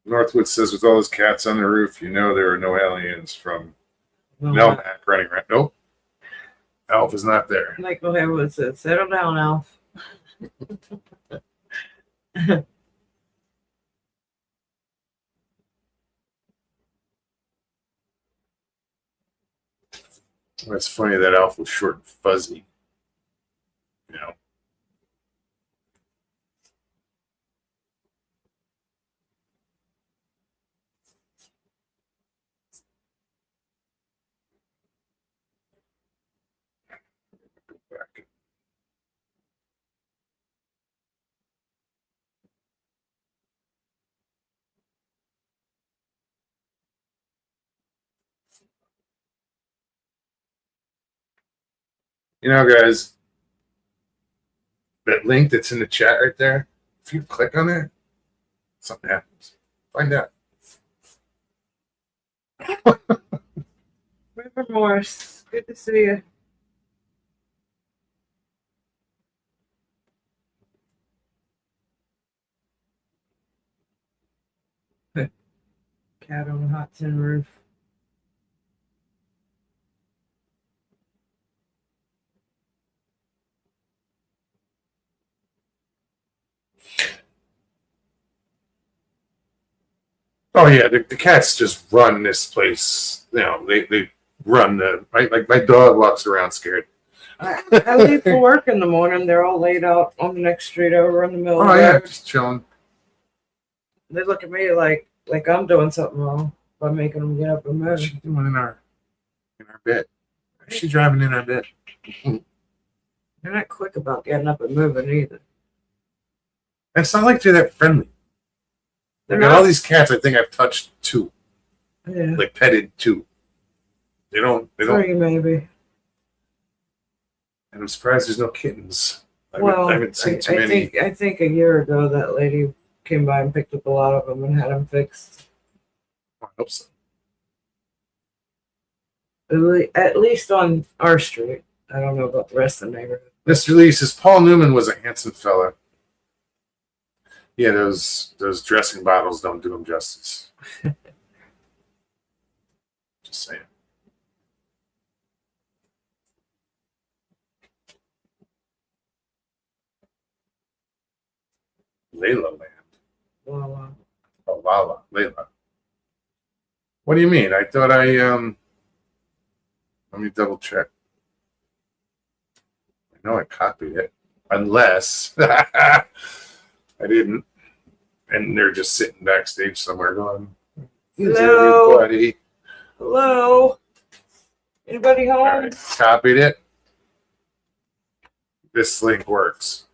Speaker 1: Northwood says, with all those cats on the roof, there are no aliens from Melmac running around. Nope. Alf is not there.
Speaker 2: Michael Haywood says, settle down, Alf.
Speaker 1: It's funny that Alf was short and fuzzy. You know, guys, that link that's in the chat right there, if you click on it, something happens. Find out.
Speaker 2: River Morse, good to see you. Cat on the hot tin roof.
Speaker 1: Oh yeah, the cats just run this place. You know, they run the right. Like my dog walks around scared.
Speaker 2: I leave for work in the morning. They're all laid out on the next street over in the middle.
Speaker 1: Oh
Speaker 2: of
Speaker 1: yeah,
Speaker 2: the
Speaker 1: just chilling.
Speaker 2: They look at me like I'm doing something wrong by making them get up and
Speaker 1: What's
Speaker 2: move.
Speaker 1: she doing in our bed? Is she driving in our bed?
Speaker 2: They're not quick about getting up and moving either.
Speaker 1: It's not like they're that friendly.
Speaker 2: They're
Speaker 1: I got
Speaker 2: not.
Speaker 1: all these cats. I think I've touched 2,
Speaker 2: Yeah,
Speaker 1: like petted 2. They don't.
Speaker 2: 3 maybe.
Speaker 1: And I'm surprised there's no kittens.
Speaker 2: Well,
Speaker 1: I haven't seen too many.
Speaker 2: I think a year ago that lady came by and picked up a lot of them and had them fixed.
Speaker 1: I hope so.
Speaker 2: At least on our street. I don't know about the rest of the neighborhood.
Speaker 1: Mr. Lee says Paul Newman was a handsome fella. Yeah, those dressing bottles don't do him justice. Just saying. Layla Land.
Speaker 2: Well,
Speaker 1: Oh, Lala. Layla. What do you mean? I thought let me double check. I know I copied it. Unless I didn't. And they're just sitting backstage somewhere going,
Speaker 2: Hello.
Speaker 1: everybody.
Speaker 2: hello. Anybody home?
Speaker 1: All right, copied it. This link works.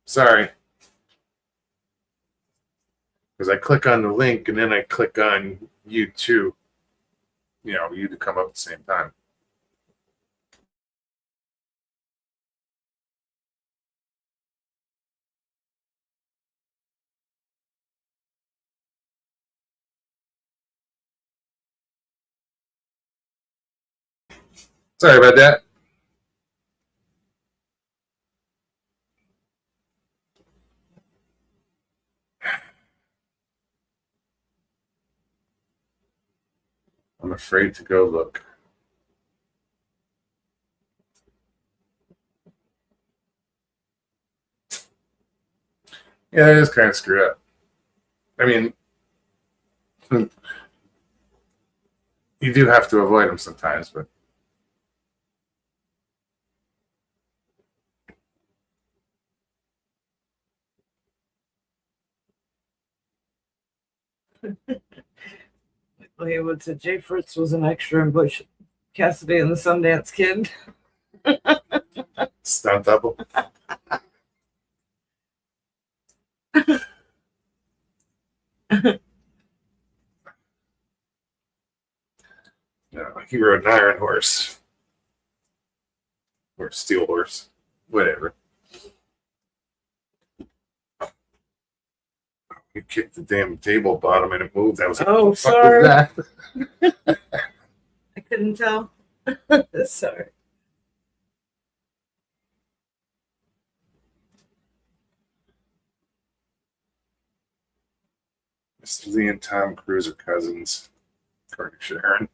Speaker 1: Sorry. Because I click on the link and then I click on you to come up at the same time. Sorry about that. I'm afraid to go look. Yeah, it is kind of screwed up. I mean, you do have to avoid them sometimes, but
Speaker 2: Hollywood said Jay Fritz was an extra in Butch Cassidy and the Sundance Kid.
Speaker 1: stunt double. No, he rode an iron horse or steel horse, whatever. He kicked the damn table bottom and it moved. I was like,
Speaker 2: Oh,
Speaker 1: what the fuck
Speaker 2: sorry.
Speaker 1: was that?
Speaker 2: I couldn't tell. Sorry.
Speaker 1: Mr. Lee and Tom Cruise are cousins, according to Sharon.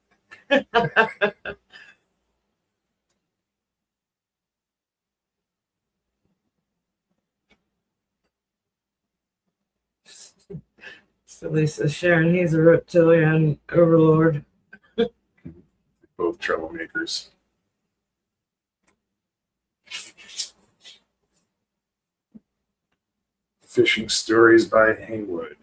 Speaker 2: So Lisa Sharon, he's a reptilian overlord.
Speaker 1: Both troublemakers. Fishing Stories by Haywood.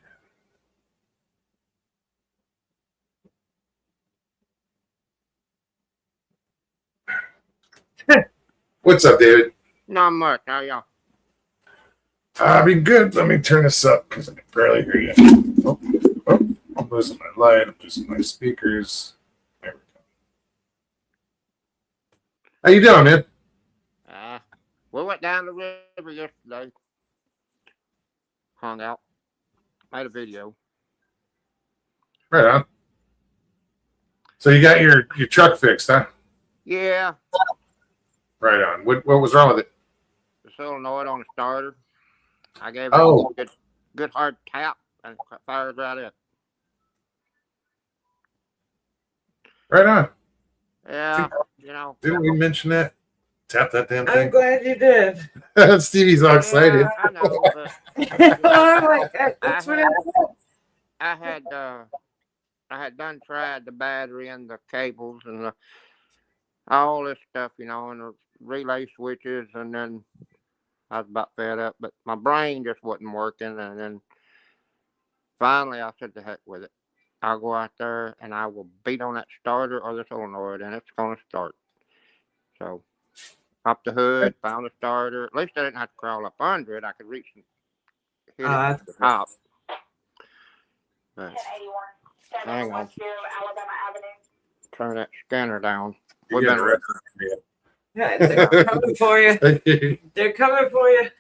Speaker 1: What's up, David?
Speaker 3: Not much. How y'all?
Speaker 1: I'll be good. Let me turn this up because I can barely hear you. Oh, I'm losing my light. I'm losing my speakers. There we How you doing, man?
Speaker 3: We went down the river yesterday. Hung out. Made a video.
Speaker 1: Right on. So you got your truck fixed, huh?
Speaker 3: Yeah.
Speaker 1: Right on. What was wrong with it?
Speaker 3: The solenoid on the starter. I gave it
Speaker 1: Oh.
Speaker 3: a good hard tap and fired right up.
Speaker 1: Right on.
Speaker 3: Yeah, you know.
Speaker 1: Didn't we mention that? Tap that damn
Speaker 2: I'm
Speaker 1: thing.
Speaker 2: glad you did.
Speaker 1: Stevie's all excited.
Speaker 3: Yeah, I know, but
Speaker 2: I'm like, that's what
Speaker 3: I had done tried the battery and the cables and all this stuff, you know, and the relay switches, and then I was about fed up, but my brain just wasn't working, and then finally I said to heck with it. I'll go out there and I will beat on that starter or the solenoid, and it's going to start. So, popped the hood, found the starter. At least I didn't have to crawl up under it. I could reach and hit it at the top. But, hang on. Turn that scanner down. We've been
Speaker 2: Yeah, they're coming for you. They're coming for you.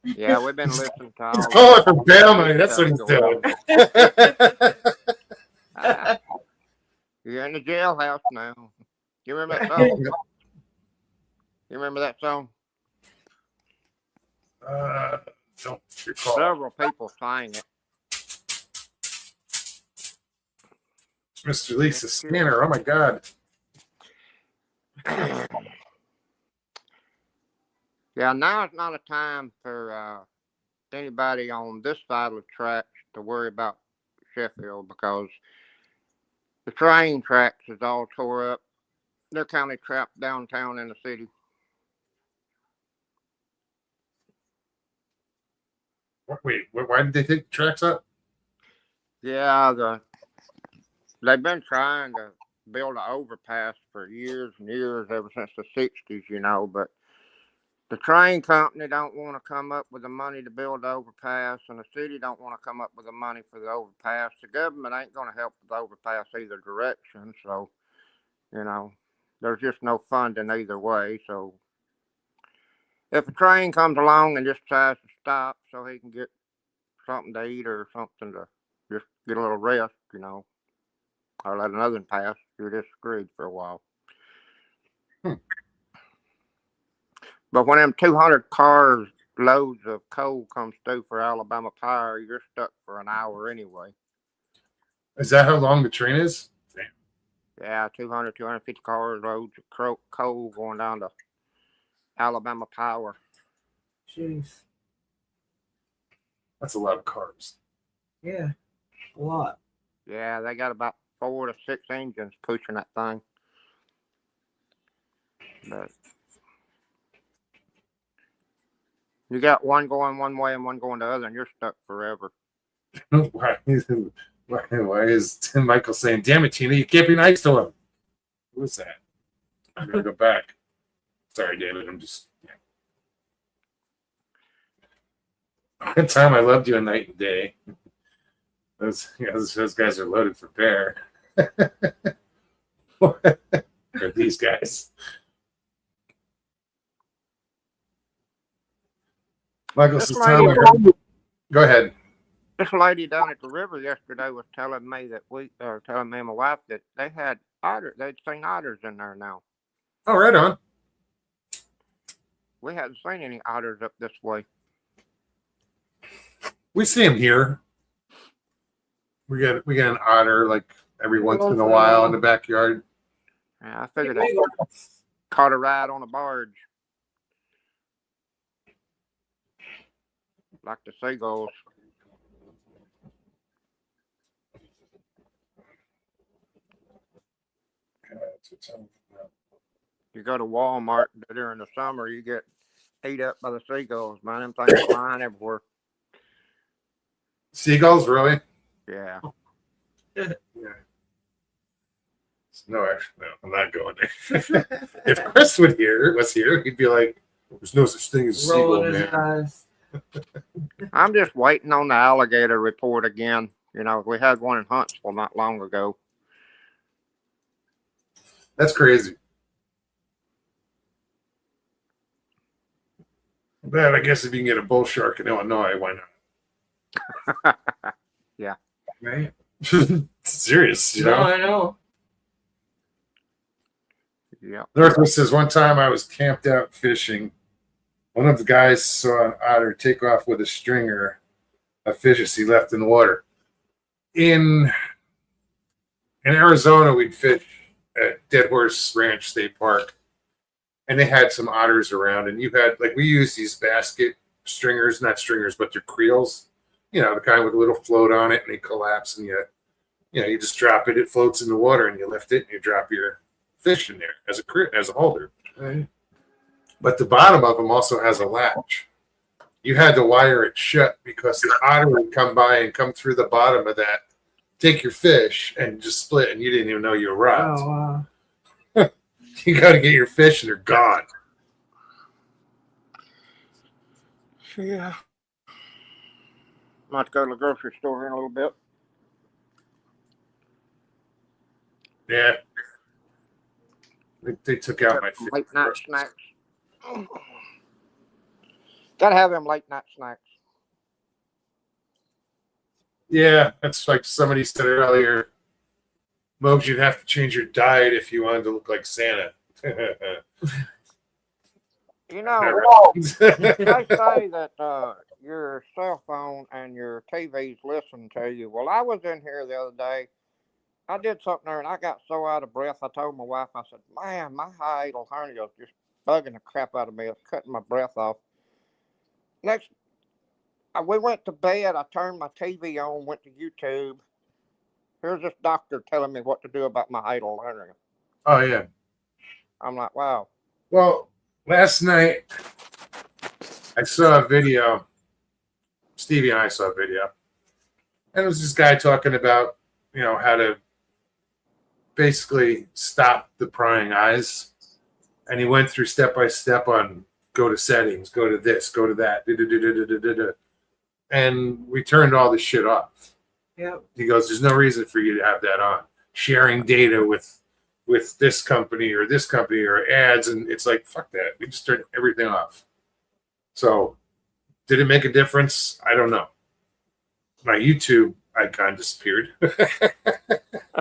Speaker 3: Yeah, we've been listening to all.
Speaker 1: He's calling for bail money. That's what he's doing.
Speaker 3: You're in the jailhouse now. You remember that song? You remember that song?
Speaker 1: Don't recall.
Speaker 3: Several people sang it.
Speaker 1: Mr. Lisa Skinner. Oh my God.
Speaker 3: Yeah, now it's not a time for anybody on this side of the tracks to worry about Sheffield, because the train tracks is all tore up. They're kind of trapped downtown in the city.
Speaker 1: Wait, why did they take the tracks up?
Speaker 3: Yeah, they've been trying to build an overpass for years and years, ever since the 60s, you know, but the train company don't want to come up with the money to build the overpass, and the city don't want to come up with the money for the overpass. The government ain't going to help with the overpass either direction, so, you know, there's just no funding either way. So if a train comes along and just decides to stop so he can get something to eat or something to just get a little rest, you know, or let another one pass, you're just screwed for a while. But when them 200 cars loads of coal comes through for Alabama Power, you're stuck for an hour anyway.
Speaker 1: Is that how long the train is? Damn.
Speaker 3: Yeah, 250 cars loads of coal going down to Alabama Power.
Speaker 2: Jeez.
Speaker 1: That's a lot of cars.
Speaker 2: Yeah, a lot.
Speaker 3: Yeah, they got about 4 to 6 engines pushing that thing. But you got one going one way and one going the other, and you're stuck forever.
Speaker 1: Why is Tim Michael saying, "Damn it, Tina, you can't be nice to him"? Who is that? I'm gonna go back. Sorry, David. I'm just. Yeah. One time I loved you a night and day. Those guys are loaded for bear. Or these guys. Michael says, go ahead.
Speaker 3: This lady down at the river yesterday was telling me that telling me and my wife that they had otters. They'd seen otters in there now.
Speaker 1: Oh, right on.
Speaker 3: We hadn't seen any otters up this way.
Speaker 1: We see them here. We get an otter like every once in a while in the backyard.
Speaker 3: Yeah, I figured they caught a ride on a barge. Like the seagulls. You go to Walmart during the summer, you get ate up by the seagulls, man. Them things flying everywhere.
Speaker 1: Seagulls, really?
Speaker 3: Yeah.
Speaker 1: Yeah. No, actually, no, I'm not going there. If Chris was here, he'd be like, "There's no such thing as a seagull, man."
Speaker 3: I'm just waiting on the alligator report again. You know, we had one in Huntsville not long ago.
Speaker 1: That's crazy. But I guess if you can get a bull shark in Illinois, why not?
Speaker 2: Right?
Speaker 1: Serious, you
Speaker 2: No,
Speaker 1: know?
Speaker 2: I know.
Speaker 3: Yeah.
Speaker 1: Northwest says one time I was camped out fishing. One of the guys saw an otter take off with a stringer of fishes he left in the water. In Arizona, we'd fish at Dead Horse Ranch State Park, and they had some otters around. And you had we use these basket stringers, not stringers, but they're creels. You know, the kind with a little float on it, and they collapse, and you just drop it. It floats in the water, and you lift it, and you drop your fish in there as a holder.
Speaker 2: Right.
Speaker 1: But the bottom of them also has a latch. You had to wire it shut because the otter would come by and come through the bottom of that, take your fish, and just split, and you didn't even know you were robbed.
Speaker 2: Oh, wow.
Speaker 1: You got to get your fish, and they're gone.
Speaker 3: Yeah. Might go to the grocery store here in a little bit.
Speaker 1: Yeah. They took out my fish.
Speaker 3: Late night snacks. Gotta have them late night snacks.
Speaker 1: Yeah, that's like somebody said earlier. Mokes, you'd have to change your diet if you wanted to look like Santa.
Speaker 3: You know, they say that your cell phone and your TVs listen to you. Well, I was in here the other day. I did something there, and I got so out of breath. I told my wife, I said, "Man, my hiatal hernia is just bugging the crap out of me. It's cutting my breath off." Next, we went to bed. I turned my TV on, went to YouTube. Here's this doctor telling me what to do about my hiatal hernia.
Speaker 1: Oh, yeah.
Speaker 3: I'm like, wow.
Speaker 1: Well, last night I saw a video. Stevie and I saw a video. And it was this guy talking about, how to basically stop the prying eyes. And he went through step by step on go to settings, go to this, go to that. And we turned all this shit off.
Speaker 2: Yep.
Speaker 1: He goes, there's no reason for you to have that on. Sharing data with this company or ads. And it's like, fuck that. We just turned everything off. So did it make a difference? I don't know. My YouTube icon disappeared.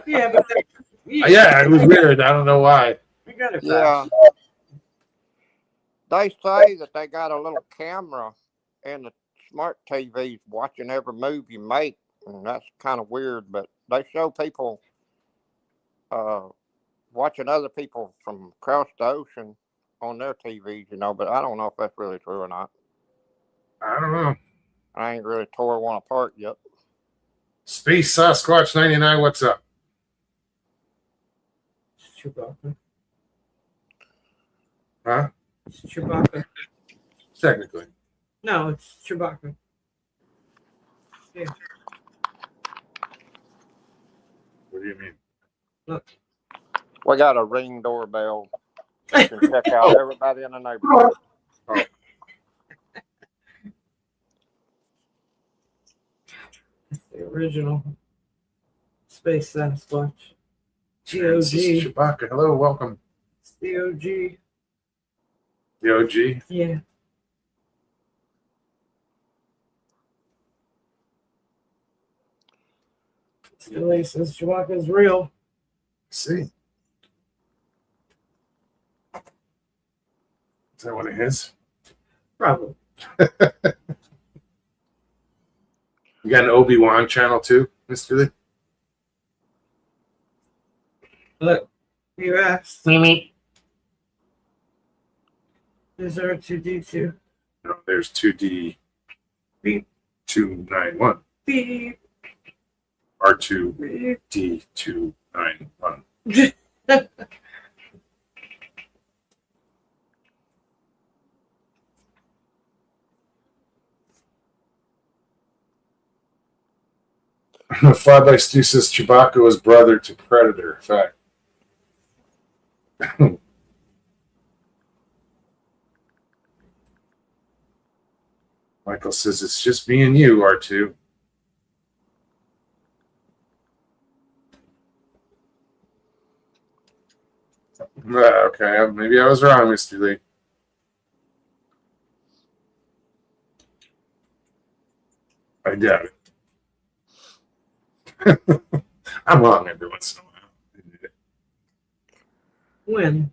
Speaker 2: Yeah, but
Speaker 1: Yeah, it was weird. I don't know why.
Speaker 2: we got it.
Speaker 3: Yeah.
Speaker 2: Back.
Speaker 3: They say that they got a little camera in the smart TVs watching every move you make. And that's kind of weird, but they show people watching other people from across the ocean on their TVs, but I don't know if that's really true or not.
Speaker 1: I don't know.
Speaker 3: I ain't really tore one apart yet.
Speaker 1: Space Sasquatch 99, what's up?
Speaker 2: Chewbacca.
Speaker 1: Huh?
Speaker 2: It's Chewbacca.
Speaker 1: Technically.
Speaker 2: No, it's Chewbacca. Yeah.
Speaker 1: What do you mean?
Speaker 2: Look.
Speaker 3: We got a Ring doorbell. You can check out everybody in the neighborhood.
Speaker 2: It's the original Space Sasquatch.
Speaker 1: This is
Speaker 2: GOG.
Speaker 1: Chewbacca. Hello, welcome.
Speaker 2: It's the OG.
Speaker 1: The OG.
Speaker 2: Yeah. Still says Chewbacca's real.
Speaker 1: See. Is that one of his?
Speaker 2: Probably.
Speaker 1: You got an Obi-Wan channel too, Mr. Lee?
Speaker 2: Look, you asked.
Speaker 1: Mimi.
Speaker 2: Is there a 2D2?
Speaker 1: No, there's 2D
Speaker 2: Beep.
Speaker 1: 291.
Speaker 2: Beep.
Speaker 1: R2 D291. Fly by Stu says Chewbacca was brother to Predator. Fact. Michael says it's just me and you, R2. Okay, maybe I was wrong, Mr. Lee. I doubt it. I'm wrong every once in a while.
Speaker 2: When?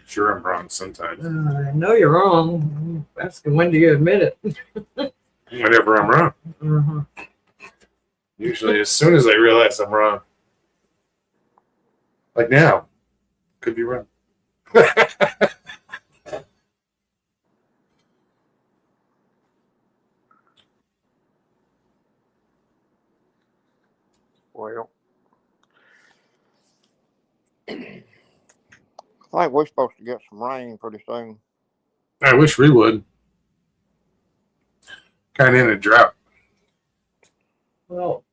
Speaker 1: Sure, I'm wrong sometimes.
Speaker 2: I know you're wrong. I'm asking when do you admit it?
Speaker 1: Whenever I'm wrong.
Speaker 2: Uh-huh.
Speaker 1: Usually, as soon as I realize I'm wrong. Like now, could be wrong.
Speaker 3: Well, I think we're supposed to get some rain pretty soon.
Speaker 1: I wish we would. Kind of in a drought.
Speaker 2: Well,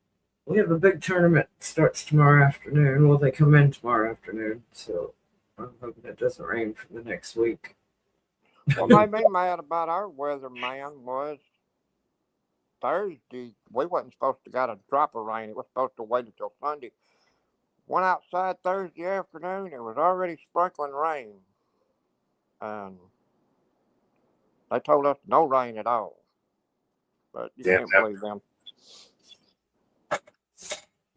Speaker 2: we have a big tournament starts tomorrow afternoon. Well, they come in tomorrow afternoon, so I'm hoping it doesn't rain for the next week.
Speaker 3: What made me mad about our weather, man, was Thursday. We wasn't supposed to got a drop of rain. It was supposed to wait until Sunday. Went outside Thursday afternoon. It was already sprinkling rain. And they told us no rain at all. But you
Speaker 1: Damn
Speaker 3: can't
Speaker 1: that.
Speaker 3: believe them.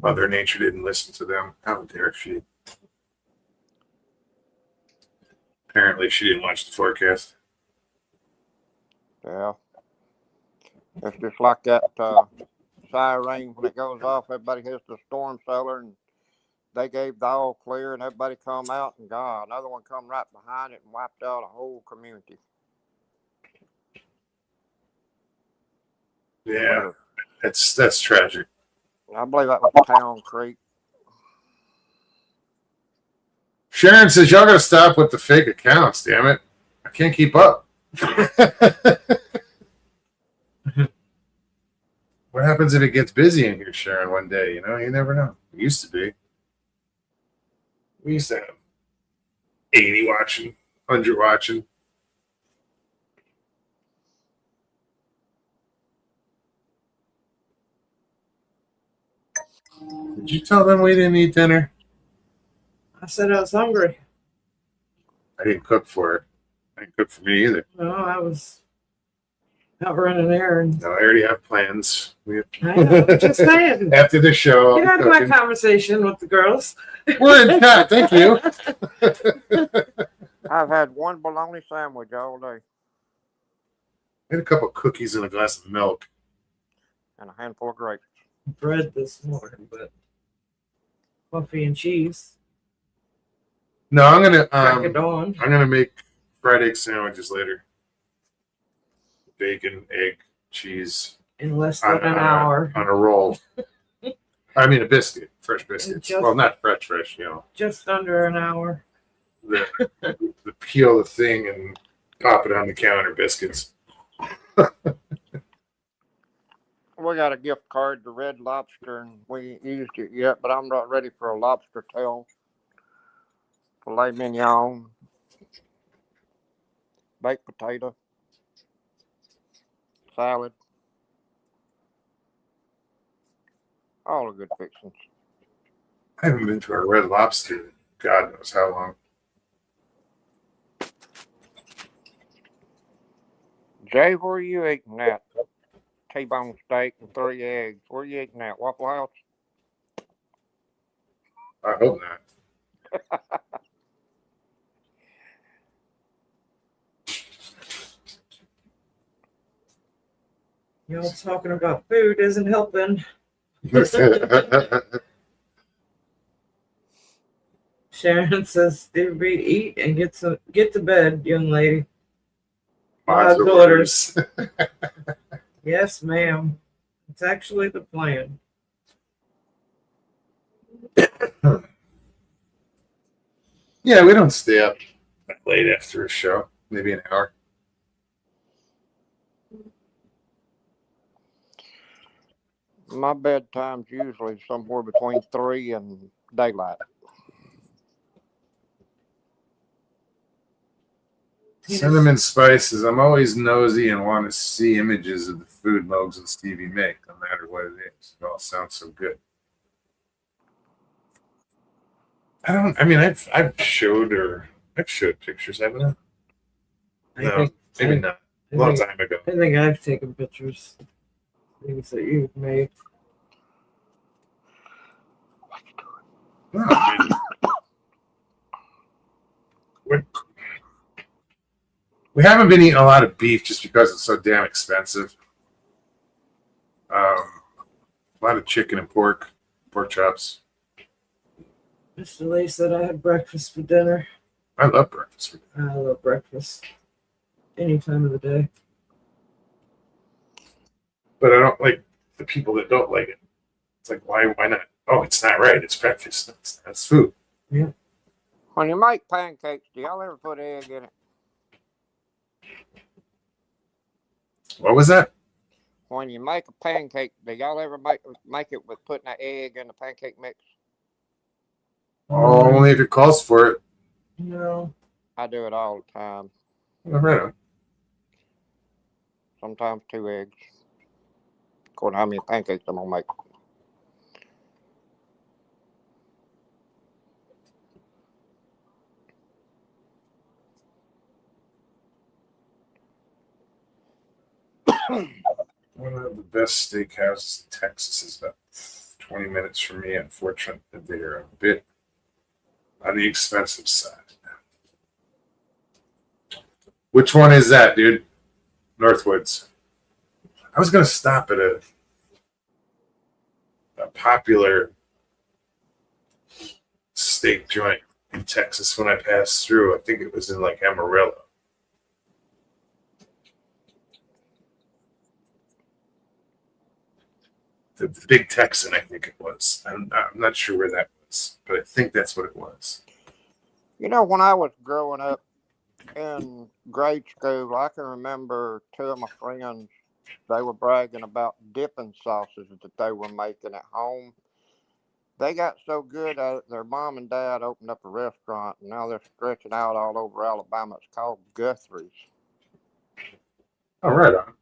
Speaker 1: Mother Nature didn't listen to them. How dare she? Apparently, she didn't watch the forecast.
Speaker 3: Yeah. It's just like that siren when it goes off, everybody hits the storm cellar, and they gave the all clear, and everybody come out, and God, another one come right behind it and wiped out a whole community.
Speaker 1: Yeah, that's tragic.
Speaker 3: I believe that was Town Creek.
Speaker 1: Sharon says y'all gotta stop with the fake accounts. Damn it, I can't keep up. What happens if it gets busy in here, Sharon? One day, you never know. It used to be. We used to have 80 watching, 100 watching. Did you tell them we didn't eat dinner?
Speaker 2: I said I was hungry.
Speaker 1: I didn't cook for her. I didn't cook for me either.
Speaker 2: No, I was out running errands.
Speaker 1: No, I already have plans.
Speaker 2: I know, just saying.
Speaker 1: After the show,
Speaker 2: Get
Speaker 1: I'll
Speaker 2: out
Speaker 1: be
Speaker 2: of my
Speaker 1: cooking.
Speaker 2: conversation with the girls.
Speaker 1: We're in chat. Thank you.
Speaker 3: I've had one bologna sandwich all day
Speaker 1: I had a couple of cookies and a glass of milk.
Speaker 3: and a handful of grapes.
Speaker 2: Bread this morning, but coffee and cheese.
Speaker 1: No, I'm gonna
Speaker 2: Crack it on.
Speaker 1: I'm gonna make fried egg sandwiches later. Bacon, egg, cheese
Speaker 2: In less than an hour.
Speaker 1: on a roll. I mean a biscuit, fresh biscuits.
Speaker 2: Just-
Speaker 1: Well, not fresh,
Speaker 2: Just under an hour.
Speaker 1: The peel the thing and pop it on the counter biscuits.
Speaker 3: We got a gift card to Red Lobster, and we ain't used it yet, but I'm not ready for a lobster tail, filet mignon, baked potato, salad, all the good fixings.
Speaker 1: I haven't been to a Red Lobster in God knows how long.
Speaker 3: Jay, where are you eating that? T-bone steak and 3 eggs. Where are you eating that? Waffle House?
Speaker 1: I hope not.
Speaker 2: Y'all talking about food isn't helping. Sharon says, Steve Reed, eat and get to bed, young lady.
Speaker 1: Mods
Speaker 2: Mods
Speaker 1: orders.
Speaker 2: Yes, ma'am. It's actually the plan.
Speaker 1: Yeah, we don't stay up that late after a show. Maybe an hour.
Speaker 3: My bedtime's usually somewhere between 3 and daylight.
Speaker 1: Cinnamon spices. I'm always nosy and want to see images of the food Mogs and Stevie make, no matter what it is. It all sounds so good. I've showed pictures, haven't I? No, maybe not. A long time ago.
Speaker 2: I think I've taken pictures. things that you've made.
Speaker 1: Oh, we haven't been eating a lot of beef just because it's so damn expensive. A lot of chicken and pork chops.
Speaker 2: Mr. Lee said I had breakfast for dinner.
Speaker 1: I love breakfast.
Speaker 2: I love breakfast any time of the day.
Speaker 1: But I don't like the people that don't like it. It's like, why not? Oh, it's not right. It's breakfast. That's food.
Speaker 3: When you make pancakes, do y'all ever put egg in it?
Speaker 1: What was that?
Speaker 3: When you make a pancake, do y'all ever make it with putting an egg in the pancake mix?
Speaker 1: Oh, only if it calls for it.
Speaker 2: No.
Speaker 3: I do it all the time.
Speaker 1: Oh, right on.
Speaker 3: Sometimes 2 eggs. According to how many pancakes I'm gonna make.
Speaker 1: One of the best steakhouses in Texas is about 20 minutes from me. Unfortunately, they're a bit on the expensive side. Which one is that, dude? Northwoods. I was going to stop at a popular steak joint in Texas when I passed through. I think it was in like Amarillo. The Big Texan, I think it was. I'm not sure where that was, but I think that's what it was.
Speaker 3: You know, when I was growing up in grade school, I can remember 2 of my friends, they were bragging about dipping sauces that they were making at home. They got so good at it, their mom and dad opened up a restaurant, and now they're stretching out all over Alabama. It's called Guthrie's.
Speaker 1: Oh, right on.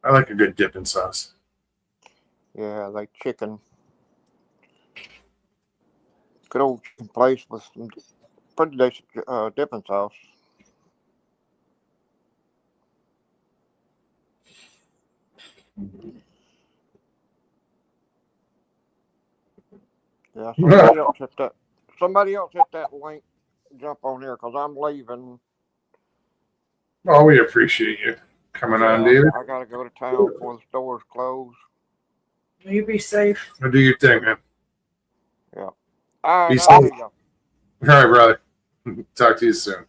Speaker 1: I like a good dipping sauce.
Speaker 3: Yeah, they chicken. Good old chicken place with some pretty decent dipping sauce. Yeah, somebody else hit that link. Jump on here because I'm leaving.
Speaker 1: Oh, we appreciate you coming on, David.
Speaker 3: I gotta go to town before the stores close.
Speaker 2: You be safe.
Speaker 1: Well, do your thing, man.
Speaker 3: Yeah. All right,
Speaker 1: Be
Speaker 3: I'll
Speaker 1: safe.
Speaker 3: see you.
Speaker 1: All right, brother. Talk to you soon.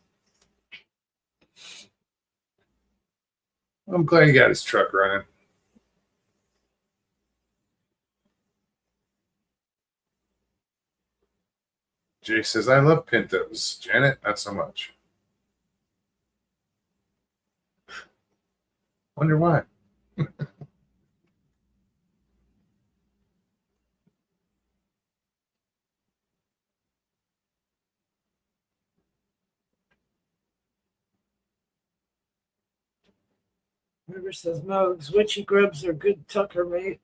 Speaker 1: I'm glad he got his truck running. Jay says, I love Pintos. Janet, not so much. Wonder why.
Speaker 2: River says, Mogs, witchy grubs are good tucker meat.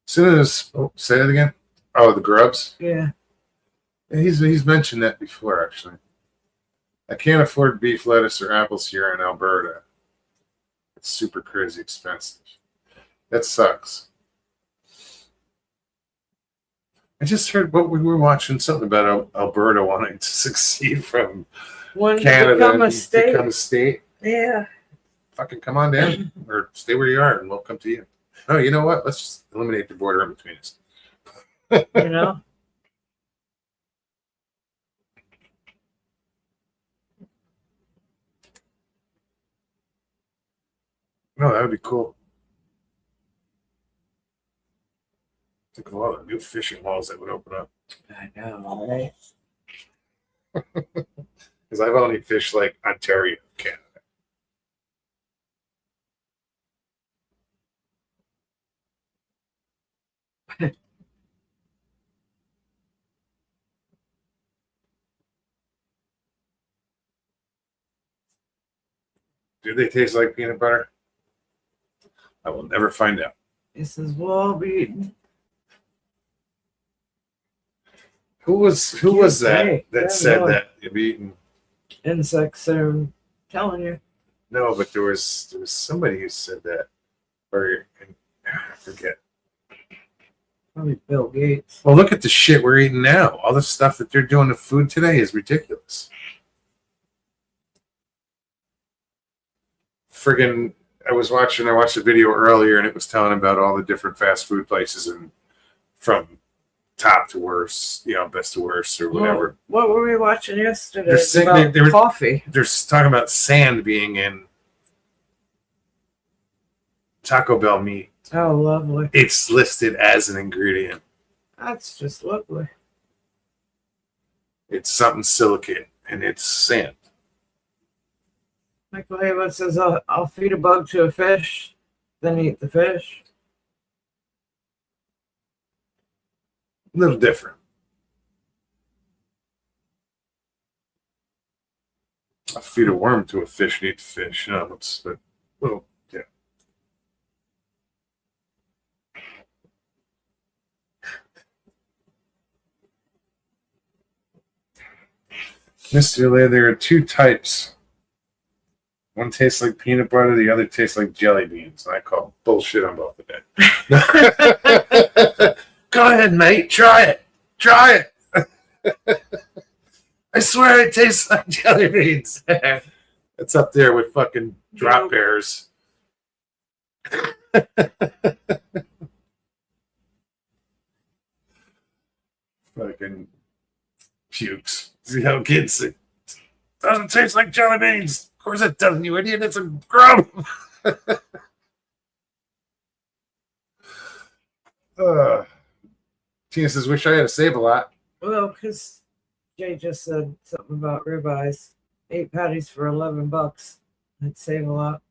Speaker 1: Soon as, say that again. Oh, the grubs.
Speaker 2: Yeah.
Speaker 1: Yeah, he's mentioned that before, actually. I can't afford beef, lettuce, or apples here in Alberta. It's super crazy expensive. That sucks. I just heard what we were watching something about Alberta wanting to succeed from Canada
Speaker 2: become a
Speaker 1: and
Speaker 2: state.
Speaker 1: become a state.
Speaker 2: Yeah.
Speaker 1: Fucking come on down or stay where you are and we'll come to you. Oh, you know what? Let's just eliminate the border in between us.
Speaker 2: You know?
Speaker 1: No, that would be cool. Think of all the new fishing halls that would open up.
Speaker 2: I know, right?
Speaker 1: Because I've only fished like Ontario, Canada. Do they taste like peanut butter? I will never find out.
Speaker 2: He says, we'll all be eating.
Speaker 1: Who was that
Speaker 2: Hey,
Speaker 1: that
Speaker 2: yeah,
Speaker 1: said
Speaker 2: no.
Speaker 1: that? You've eaten.
Speaker 2: Insects are, I'm telling you.
Speaker 1: No, but there was somebody who said that, or I forget.
Speaker 2: Probably Bill Gates.
Speaker 1: Well, look at the shit we're eating now. All the stuff that they're doing to food today is ridiculous. Friggin', I watched a video earlier and it was telling about all the different fast food places and from top to worst, best to worst or whatever.
Speaker 2: What were we watching yesterday?
Speaker 1: They're saying
Speaker 2: About
Speaker 1: they were-
Speaker 2: coffee.
Speaker 1: They're talking about sand being in Taco Bell meat.
Speaker 2: Oh, lovely.
Speaker 1: It's listed as an ingredient.
Speaker 2: That's just lovely.
Speaker 1: It's something silicate and it's sand.
Speaker 2: Michael Haywood says, I'll feed a bug to a fish, then eat the fish.
Speaker 1: A little different. I'll feed a worm to a fish and eat the fish. It's a little, yeah. Mr. Lay, there are two types. One tastes like peanut butter, the other tastes like jelly beans. I call bullshit on both of them. Go ahead, mate. Try it. Try it. I swear it tastes like jelly beans. It's up there with fucking drop bears. Fucking pukes. See how kids say, doesn't taste like jelly beans. Of course it doesn't, you idiot. It's a grub. Tina says, wish I had to save a lot.
Speaker 2: Well, because Jay just said something about ribeyes. 8 patties for $11. I'd save a lot.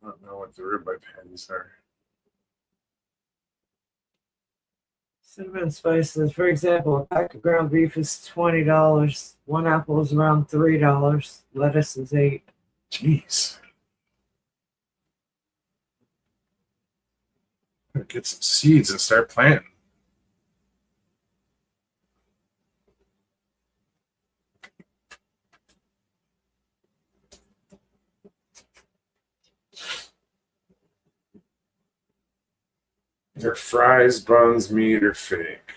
Speaker 1: I don't know what the ribeye patties are.
Speaker 2: Cinnamon spices, for example, a pack of ground beef is $20. One apple is around $3. Lettuce is $8.
Speaker 1: Jeez. Get some seeds and start planting. Their fries, buns, meat, or fake.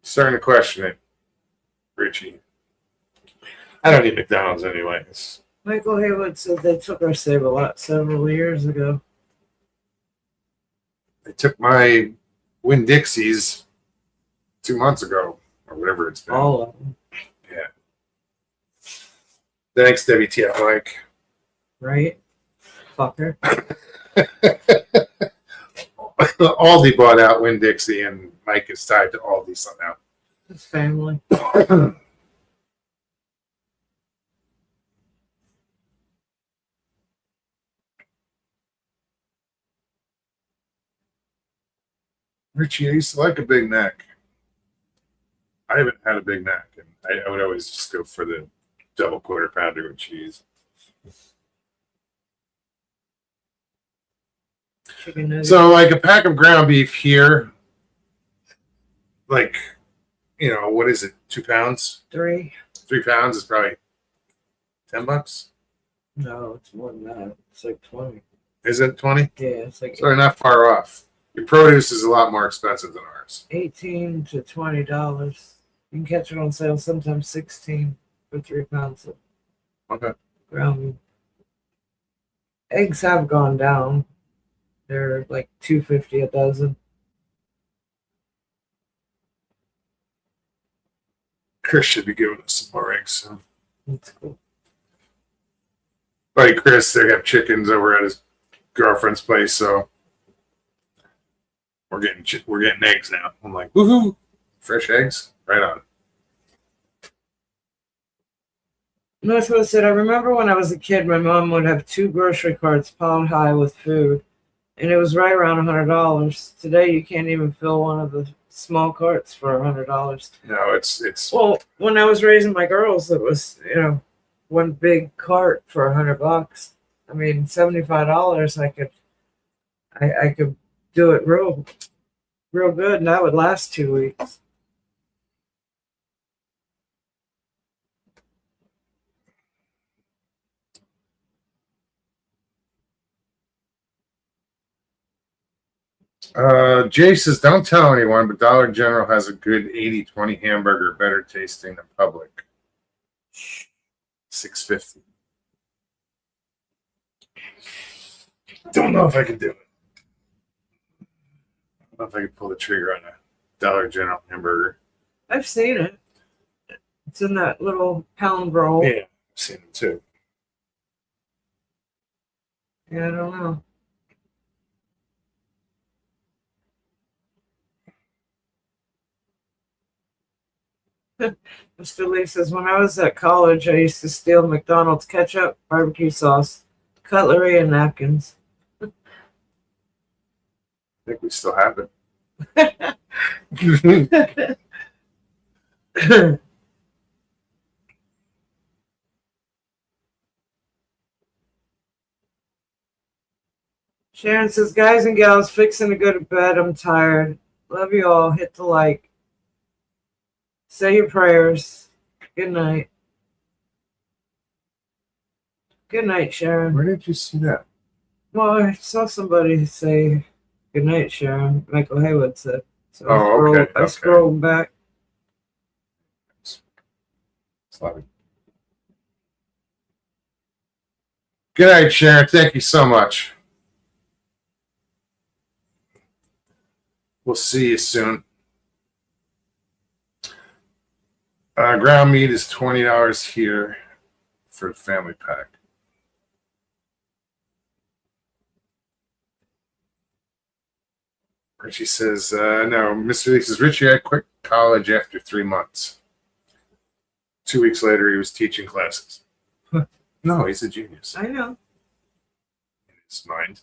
Speaker 1: Starting to question it, Richie. I don't eat McDonald's anyways.
Speaker 2: Michael Haywood said they took our Save-A-Lot several years ago.
Speaker 1: They took my Winn-Dixies 2 months ago, or whatever it's been.
Speaker 2: All of them,
Speaker 1: Yeah. Thanks, WTF Mike.
Speaker 2: right? Fucker.
Speaker 1: Aldi bought out Winn-Dixie, and Mike is tied to Aldi somehow.
Speaker 2: His family.
Speaker 1: Richie, I used to like a Big Mac. I haven't had a Big Mac, and I would always just go for the double quarter pounder with cheese.
Speaker 2: Chicken nuggets.
Speaker 1: So, like a pack of ground beef here, like, what is it? 2 pounds?
Speaker 2: 3.
Speaker 1: 3 pounds is probably $10.
Speaker 2: No, it's more than that. It's like 20.
Speaker 1: Is it 20?
Speaker 2: Yeah, it's like
Speaker 1: So they're not far off. Your produce is a lot more expensive than ours.
Speaker 2: $18 to $20. You can catch it on sale, sometimes 16 for 3 pounds of
Speaker 1: Okay.
Speaker 2: ground beef. Eggs have gone down. They're like $2.50 a dozen.
Speaker 1: Chris should be giving us some more eggs soon.
Speaker 2: That's cool.
Speaker 1: Buddy Chris, they have chickens over at his girlfriend's place, so we're getting eggs now. I'm like, woohoo! Fresh eggs, right on.
Speaker 2: Northwood said, I remember when I was a kid, my mom would have 2 grocery carts piled high with food, and it was right around $100. Today, you can't even fill one of the small carts for $100.
Speaker 1: No, it's
Speaker 2: Well, when I was raising my girls, it was, one big cart for $100. I mean, $75, I could I could do it real good, and that would last 2 weeks.
Speaker 1: Jay says, don't tell anyone, but Dollar General has a good 80-20 hamburger, better tasting than Public. $6.50. Don't know if I can do it. I don't know if I can pull the trigger on a Dollar General hamburger.
Speaker 2: I've seen it. It's in that little pound roll.
Speaker 1: Yeah, I've seen it too.
Speaker 2: Yeah, I don't know. Mr. Lee says, when I was at college, I used to steal McDonald's ketchup, barbecue sauce, cutlery, and napkins.
Speaker 1: I think we still have it.
Speaker 2: Sharon says, guys and gals, fixing to go to bed. I'm tired. Love you all. Hit the like. Say your prayers. Good night. Good night, Sharon.
Speaker 1: Where did you see that?
Speaker 2: Well, I saw somebody say good night, Sharon. Michael Haywood said. So
Speaker 1: okay.
Speaker 2: I scrolled back.
Speaker 1: Good night, Sharon. Thank you so much. We'll see you soon. Ground meat is $20 here for the family pack. Richie says, no, Mr. Lee says, Richie, I quit college after 3 months. 2 weeks later, he was teaching classes. No, he's a genius.
Speaker 2: I know.
Speaker 1: In his mind.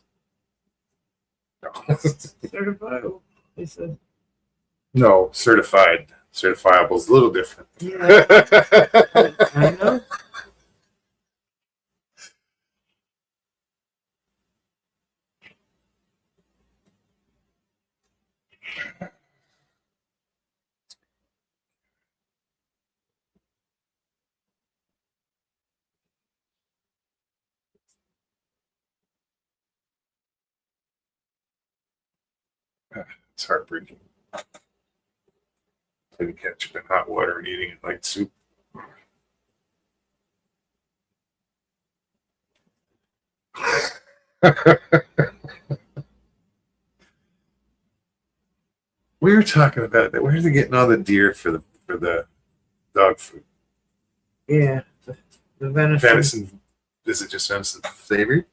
Speaker 1: No.
Speaker 2: Certifiable, he said.
Speaker 1: No, certified. Certifiable is a little different.
Speaker 2: Yeah, I know.
Speaker 1: It's heartbreaking. Putting ketchup in hot water and eating it like soup. We were talking about that. Where's they getting all the deer for the dog food?
Speaker 2: Yeah, the venison.
Speaker 1: Venison. Is it just venison flavored?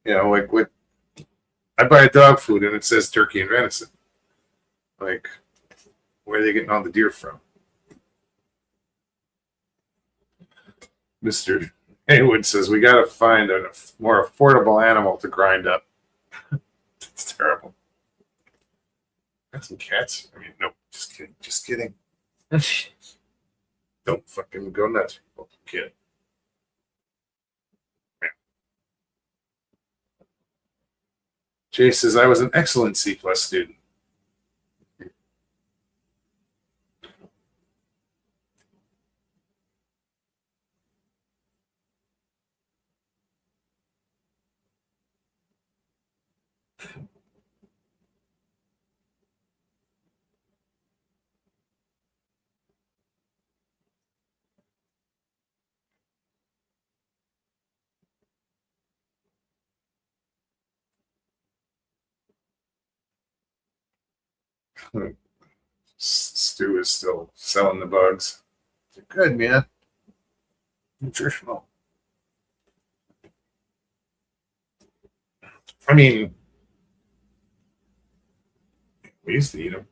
Speaker 1: You know, like what? I buy a dog food and it says turkey and venison. Like, where are they getting all the deer from? Mr. Haywood says we got to find a more affordable animal to grind up. It's terrible. Got some cats. I mean, no, just kidding. Just kidding. Don't fucking go nuts, people. Kid. Jay says I was an excellent C+ student. Stu is still selling the bugs. They're good, man. Nutritional. I mean, we used to eat them.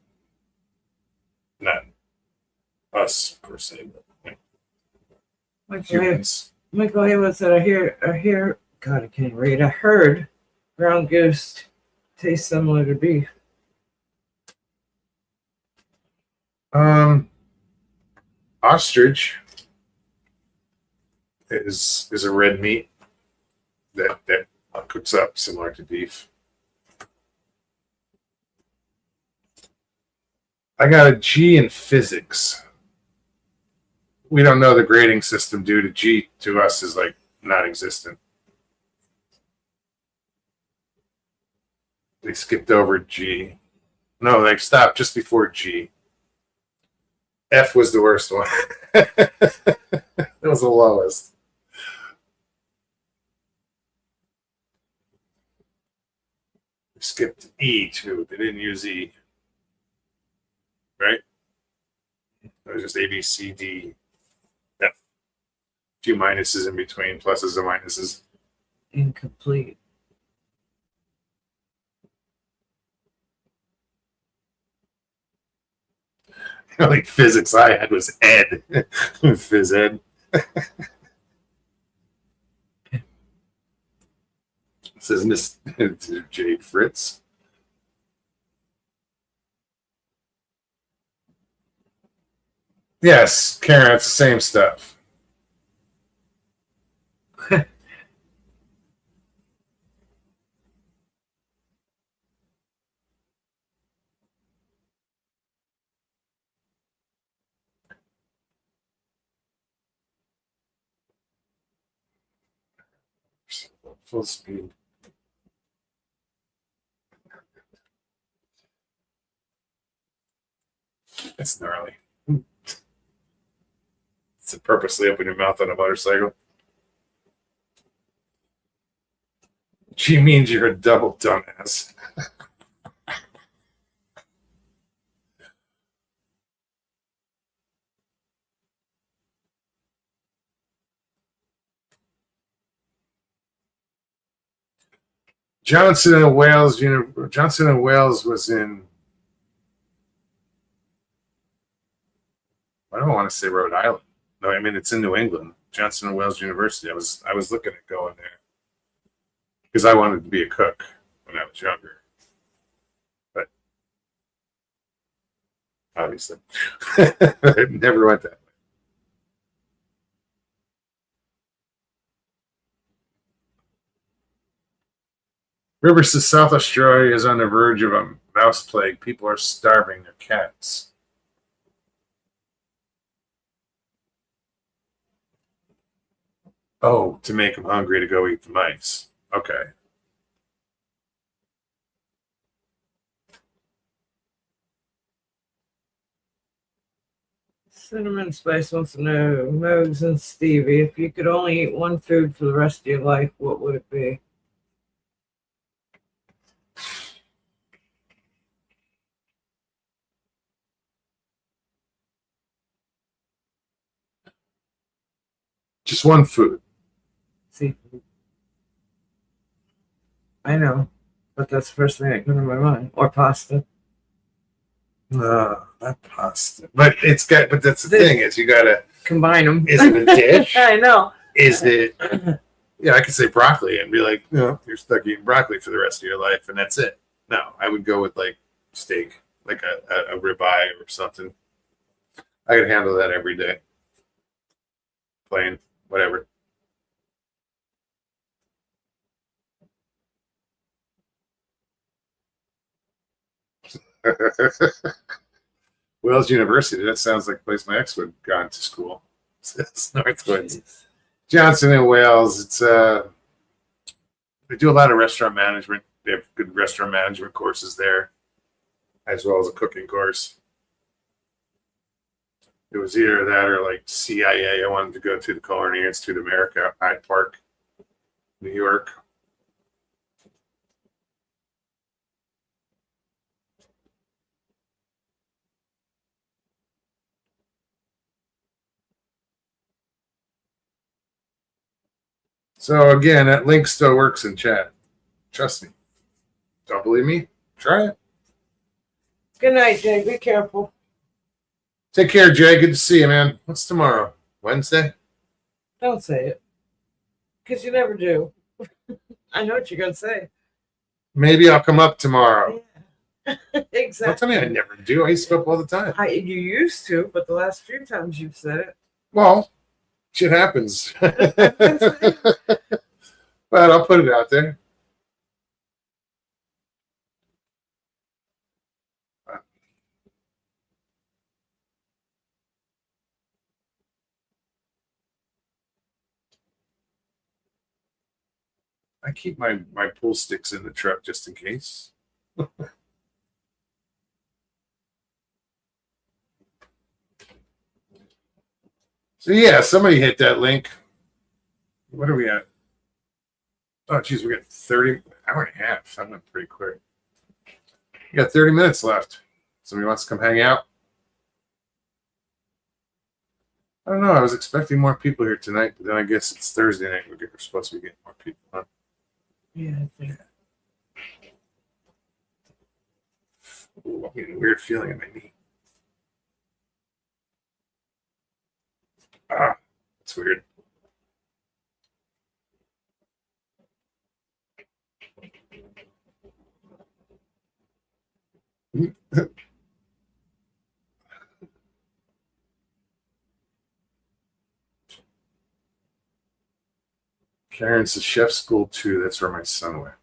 Speaker 1: Not us per se, but humans.
Speaker 2: Michael Haywood said, I hear, God, I can't read. I heard ground goose tastes similar to beef.
Speaker 1: Ostrich is a red meat that cooks up similar to beef. I got a G in physics. We don't know the grading system due to G to us is like non-existent. They skipped over G. No, they stopped just before G. F was the worst one. It was the lowest. They skipped E too. They didn't use E. Right? It was just A, B, C, D, F. Few minuses in between, pluses and minuses.
Speaker 2: Incomplete.
Speaker 1: The only physics I had was Ed. Phys Ed. Says Miss J. Fritz. Yes, Karen, it's the same stuff. Full speed. It's gnarly. It's to purposely open your mouth on a motorcycle. G means you're a double dumbass. Johnson and Wales. Johnson and Wales was in. I don't want to say Rhode Island. No, I mean it's in New England. Johnson and Wales University. I was looking at going there because I wanted to be a cook when I was younger, but obviously, it never went that way. River says South Australia is on the verge of a mouse plague. People are starving their cats. Oh, to make them hungry to go eat the mice. Okay.
Speaker 2: Cinnamon Spice wants to know, Mogs and Stevie, if you could only eat one food for the rest of your life, what would it be?
Speaker 1: Just one food.
Speaker 2: Seafood. I know, but that's the first thing that comes to my mind. Or pasta.
Speaker 1: No, not pasta. But it's got. But that's the thing is you gotta
Speaker 2: combine them.
Speaker 1: Is it a dish?
Speaker 2: I know.
Speaker 1: Is it? Yeah, I could say broccoli and be like, you're stuck eating broccoli for the rest of your life, and that's it. No, I would go with like steak, like a ribeye or something. I could handle that every day. Plain, whatever. Wales University. That sounds like a place my ex would have gone to school. It's Northwoods. Johnson and Wales. It's they do a lot of restaurant management. They have good restaurant management courses there, as well as a cooking course. It was either that or like CIA. I wanted to go to the Culinary Institute of America, Hyde Park, New York. So again, that link still works in chat. Trust me. Don't believe me? Try it.
Speaker 2: Good night, Jay. Be careful.
Speaker 1: Take care, Jay. Good to see you, man. What's tomorrow? Wednesday?
Speaker 2: Don't say it. Because you never do. I know what you're going to say.
Speaker 1: Maybe I'll come up tomorrow.
Speaker 2: Yeah. Exactly.
Speaker 1: Don't tell me I never do. I used to go up all the time.
Speaker 2: You used to, but the last few times you've said it.
Speaker 1: Well, shit happens. But I'll put it out there. I keep my pool sticks in the truck just in case. So yeah, somebody hit that link. What are we at? Oh geez, we got 30 hour and a half. That went pretty quick. We got 30 minutes left. Somebody wants to come hang out? I don't know. I was expecting more people here tonight, but then I guess it's Thursday night. We're supposed to be getting more people. Huh?
Speaker 2: Yeah, I think.
Speaker 1: Ooh, I'm getting a weird feeling in my knee. Ah, that's weird. Karen's a chef school too. That's where my son went.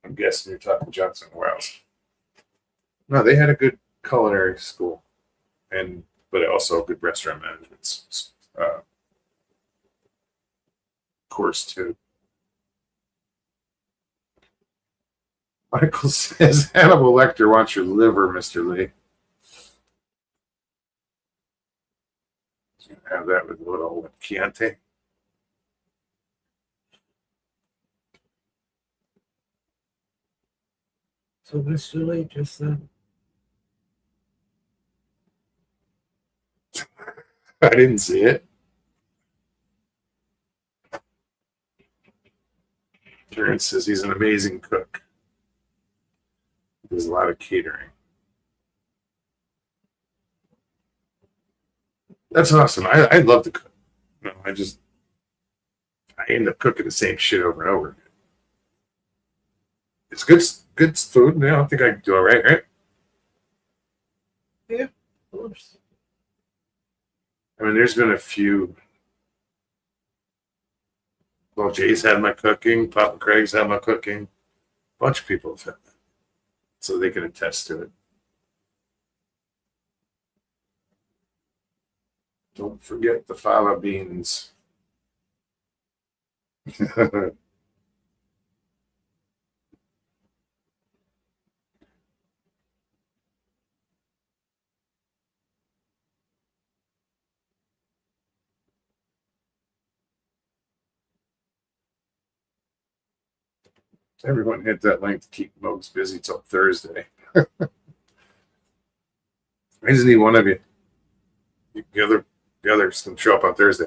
Speaker 1: I'm guessing you're talking Johnson Wells. No, they had a good culinary school, but also a good restaurant management course too. Michael says Hannibal Lecter wants your liver, Mr. Lee. Have that with a little Chianti.
Speaker 2: So Mr. Lee just said.
Speaker 1: I didn't see it. Karen says he's an amazing cook. There's a lot of catering. That's awesome. I love to cook. No, I end up cooking the same shit over and over. It's good food. I don't think I can do it right?
Speaker 2: Yeah, of course.
Speaker 1: I mean, there's been a few. Well, Jay's had my cooking. Papa Craig's had my cooking. A bunch of people have had that. So they can attest to it. Don't forget the fava beans. Everyone hit that link to keep Mogs busy till Thursday. I just need one of you. The others can show up on Thursday.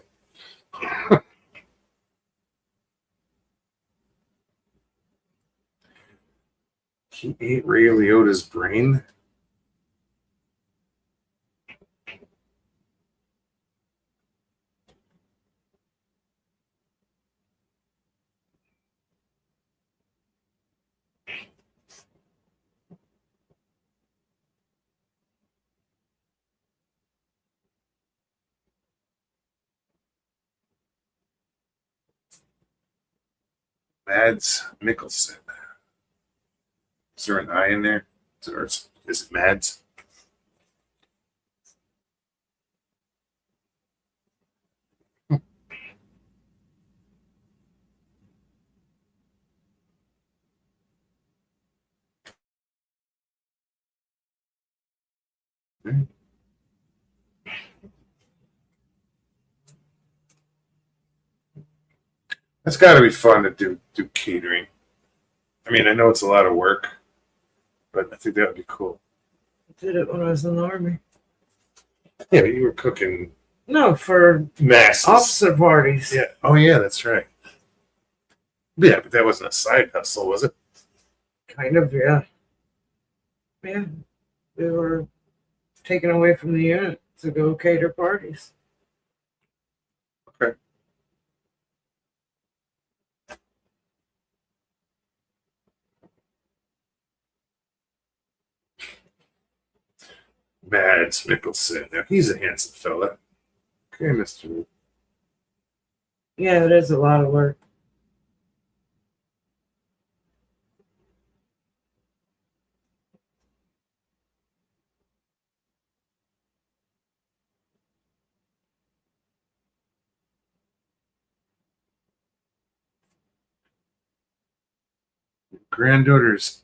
Speaker 1: He ate Ray Liotta's brain. Mads Mikkelsen. Is there an I in there? Or is it Mads? That's got to be fun to do catering. I mean, I know it's a lot of work, but I think that would be cool.
Speaker 2: I did it when I was in the Army.
Speaker 1: Yeah, but you were cooking
Speaker 2: No, for
Speaker 1: masses.
Speaker 2: officer parties.
Speaker 1: Yeah. Oh, yeah, that's right. Yeah, but that wasn't a side hustle, was it?
Speaker 2: Kind of, yeah. Yeah. We were taken away from the unit to go cater parties.
Speaker 1: Okay. Mads Mikkelsen. Now, he's a handsome fella. Okay, Mr. Lee.
Speaker 2: Yeah, it is a lot of work.
Speaker 1: granddaughter's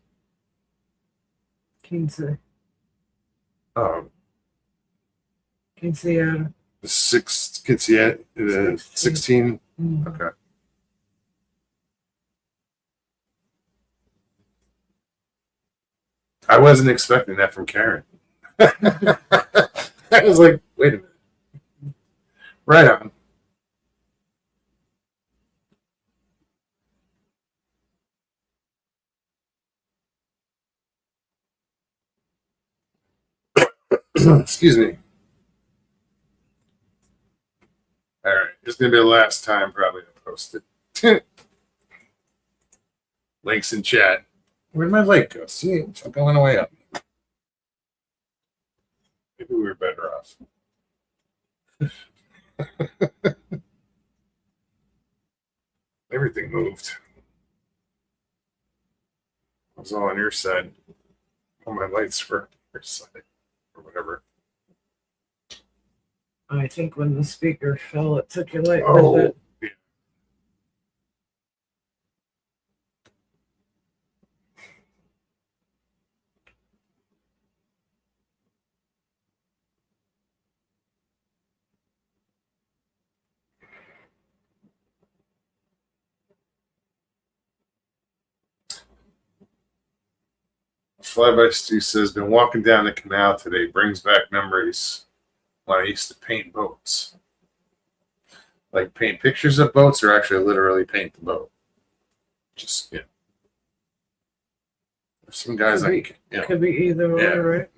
Speaker 2: 15.
Speaker 1: um
Speaker 2: 15.
Speaker 1: the six kids yet 16.
Speaker 2: Mm.
Speaker 1: Okay. I wasn't expecting that from Karen. I was like, wait a minute. Right on. Excuse me. All right. This is going to be the last time probably to post it. Links in chat. Where'd my light go? See, it's going away up. Maybe we were better off. Everything moved. I was all on your side. All my lights were on your side. Or whatever.
Speaker 2: I think when the speaker fell, it took your light
Speaker 1: Oh.
Speaker 2: with it.
Speaker 1: Yeah. Flyby Stu says, been walking down the canal today. Brings back memories when I used to paint boats. Like paint pictures of boats or actually literally paint the boat? Just, yeah. There's some guys
Speaker 2: Could be-
Speaker 1: like, you know,
Speaker 2: Could be either way,
Speaker 1: Yeah.
Speaker 2: right?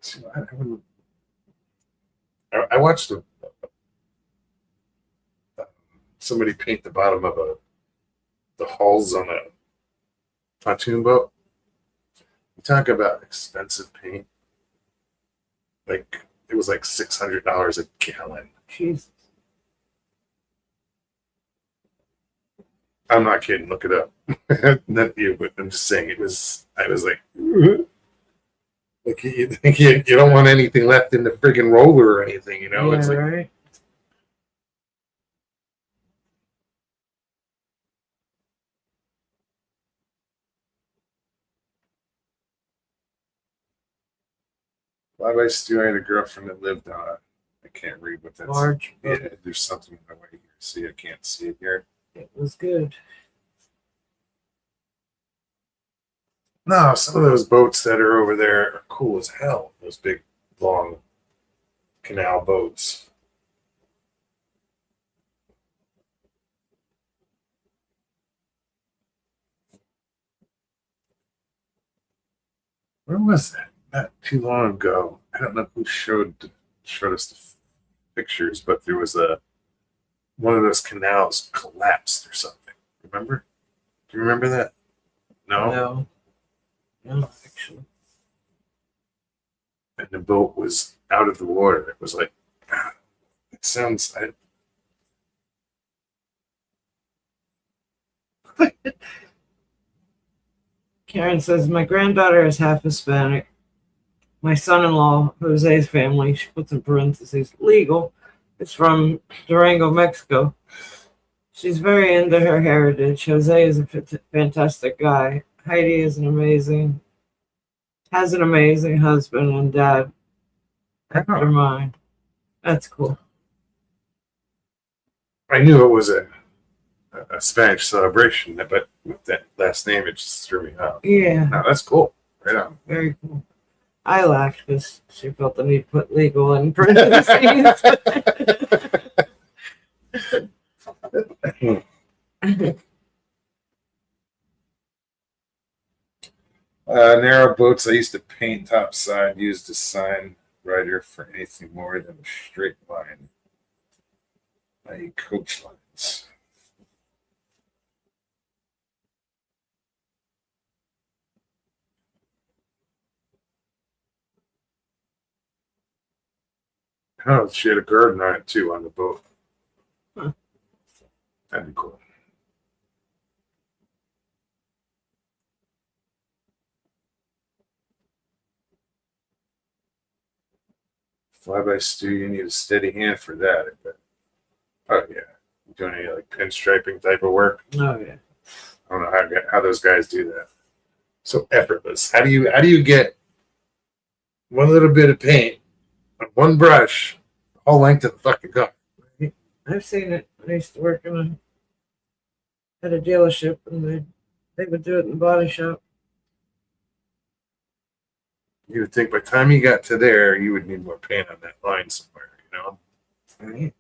Speaker 1: see, I watched somebody paint the bottom of the hulls on a pontoon boat. You talk about expensive paint. Like it was like $600 a gallon.
Speaker 2: Jesus.
Speaker 1: I'm not kidding. Look it up. Not you, but I'm just saying it was. I was like, like you think you don't want anything left in the friggin' roller or anything, you know?
Speaker 2: Yeah,
Speaker 1: It's like
Speaker 2: right.
Speaker 1: why would I still had a girlfriend that lived on a. I can't read what that's.
Speaker 2: Large.
Speaker 1: Yeah,
Speaker 2: But
Speaker 1: there's something in the way here. See, I can't see it here.
Speaker 2: it was good.
Speaker 1: No, some of those boats that are over there are cool as hell. Those big, long canal boats. Where was that? Not too long ago. I don't know who showed us the pictures, but there was one of those canals collapsed or something. Remember? Do you remember that? No.
Speaker 2: No. No, actually.
Speaker 1: And the boat was out of the water. It was like, it sounds.
Speaker 2: Karen says, my granddaughter is half Hispanic. My son-in-law, Jose's family, she puts in parentheses, legal, is from Durango, Mexico. She's very into her heritage. Jose is a fantastic guy. Heidi is has an amazing husband and dad. After mine. That's cool.
Speaker 1: I knew it was a Spanish celebration, but with that last name, it just threw me off.
Speaker 2: Yeah,
Speaker 1: No, that's cool. Right on.
Speaker 2: very cool. I laughed because she felt the need to put legal in parentheses.
Speaker 1: Narrow boats I used to paint topside used a sign writer for anything more than a straight line, i.e. coach lines. Oh, she had a garden on it too on the boat.
Speaker 2: Huh.
Speaker 1: That'd be cool. Fly by stew, you need a steady hand for that. I bet. Oh yeah, you doing any like pinstriping type of work?
Speaker 2: Oh yeah.
Speaker 1: I don't know how those guys do that. So effortless. How do you get one little bit of paint on one brush, whole length of the fucking car?
Speaker 2: I've seen it. I used to work at a dealership, and they would do it in the body shop.
Speaker 1: You would think by the time you got to there, you would need more paint on that line somewhere, you know?
Speaker 2: Right.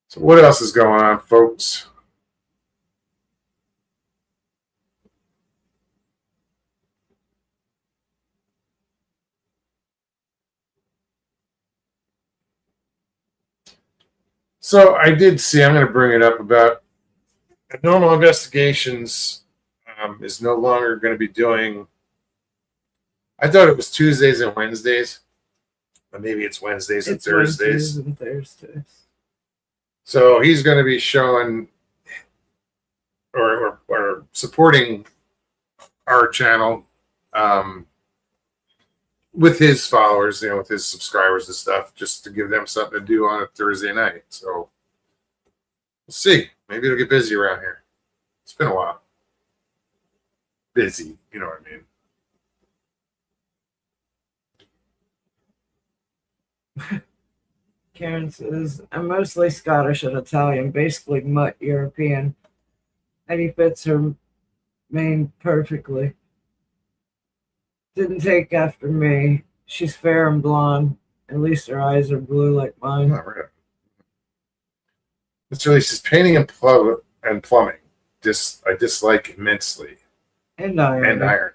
Speaker 1: So what else is going on, folks? So I did see, I'm going to bring it up about Normal Investigations is no longer going to be doing, I thought it was Tuesdays and Wednesdays, but maybe it's Wednesdays and Thursdays.
Speaker 2: Wednesdays and Thursdays.
Speaker 1: So he's going to be showing or supporting our channel with his followers, you know, with his subscribers and stuff, just to give them something to do on a Thursday night. So we'll see. Maybe it'll get busy around here. It's been a while. Busy, you know what I mean?
Speaker 2: Karen says, I'm mostly Scottish and Italian, basically mutt European. Eddie fits her mane perfectly. Didn't take after me. She's fair and blonde. At least her eyes are blue like mine.
Speaker 1: Not really. Mr. Lee says painting and plumbing. I dislike immensely.
Speaker 2: And ironing.
Speaker 1: And ironing.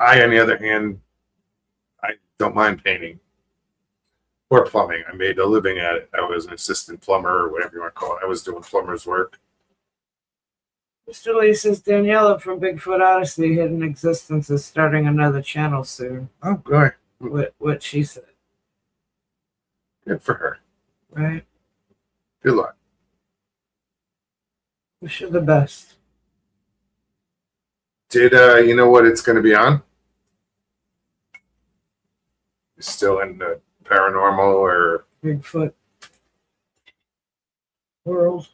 Speaker 1: I, on the other hand, I don't mind painting or plumbing. I made a living at it. I was an assistant plumber or whatever you want to call it. I was doing plumber's work.
Speaker 2: Mr. Lee says Daniela from Bigfoot Odyssey Hidden Existence is starting another channel soon.
Speaker 1: Oh, good.
Speaker 2: What she said.
Speaker 1: Good for her.
Speaker 2: Right?
Speaker 1: Good luck.
Speaker 2: Wish her the best.
Speaker 1: Did you know what it's going to be on? Still in the paranormal or
Speaker 2: Bigfoot world.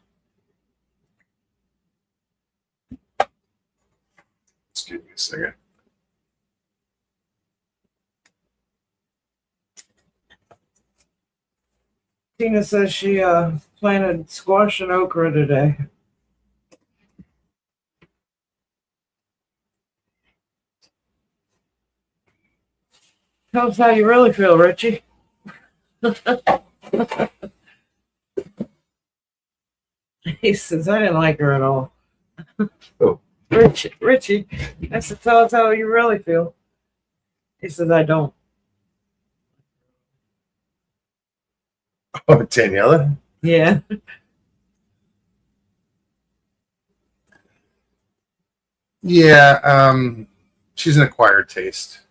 Speaker 1: excuse me a second.
Speaker 2: Tina says she planted squash and okra today. Tell us how you really feel, Richie. He says, I didn't like her at all.
Speaker 1: Oh.
Speaker 2: Richie. I said, tell us how you really feel. He says, I don't.
Speaker 1: Oh, Daniela?
Speaker 2: Yeah.
Speaker 1: Yeah, she's an acquired taste.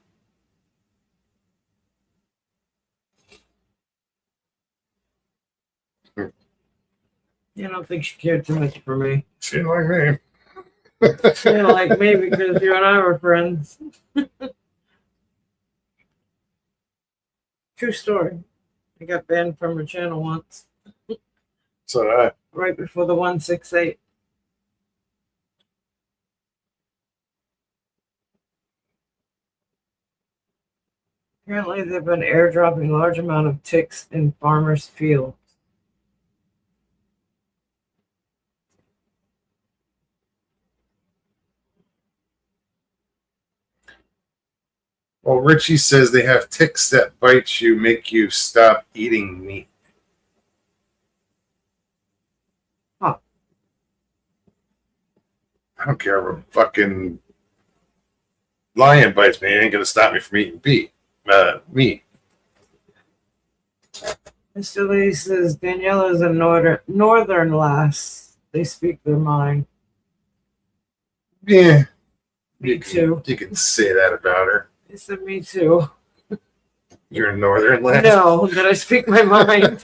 Speaker 2: You don't think she cared too much for me.
Speaker 1: She didn't like me.
Speaker 2: She didn't like me because you and I were friends. True story. I got banned from her channel once.
Speaker 1: So
Speaker 2: Right before the 168. Apparently, they've been airdropping large amount of ticks in farmers' fields.
Speaker 1: well, Richie says they have ticks that bite you, make you stop eating meat.
Speaker 2: Huh.
Speaker 1: I don't care if a fucking lion bites me. It ain't gonna stop me from eating meat.
Speaker 2: Mr. Lee says Daniela is a northern lass. They speak their mind.
Speaker 1: Yeah.
Speaker 2: Me too.
Speaker 1: You can say that about her.
Speaker 2: He said, me too.
Speaker 1: You're a northern lad.
Speaker 2: No, did I speak my mind?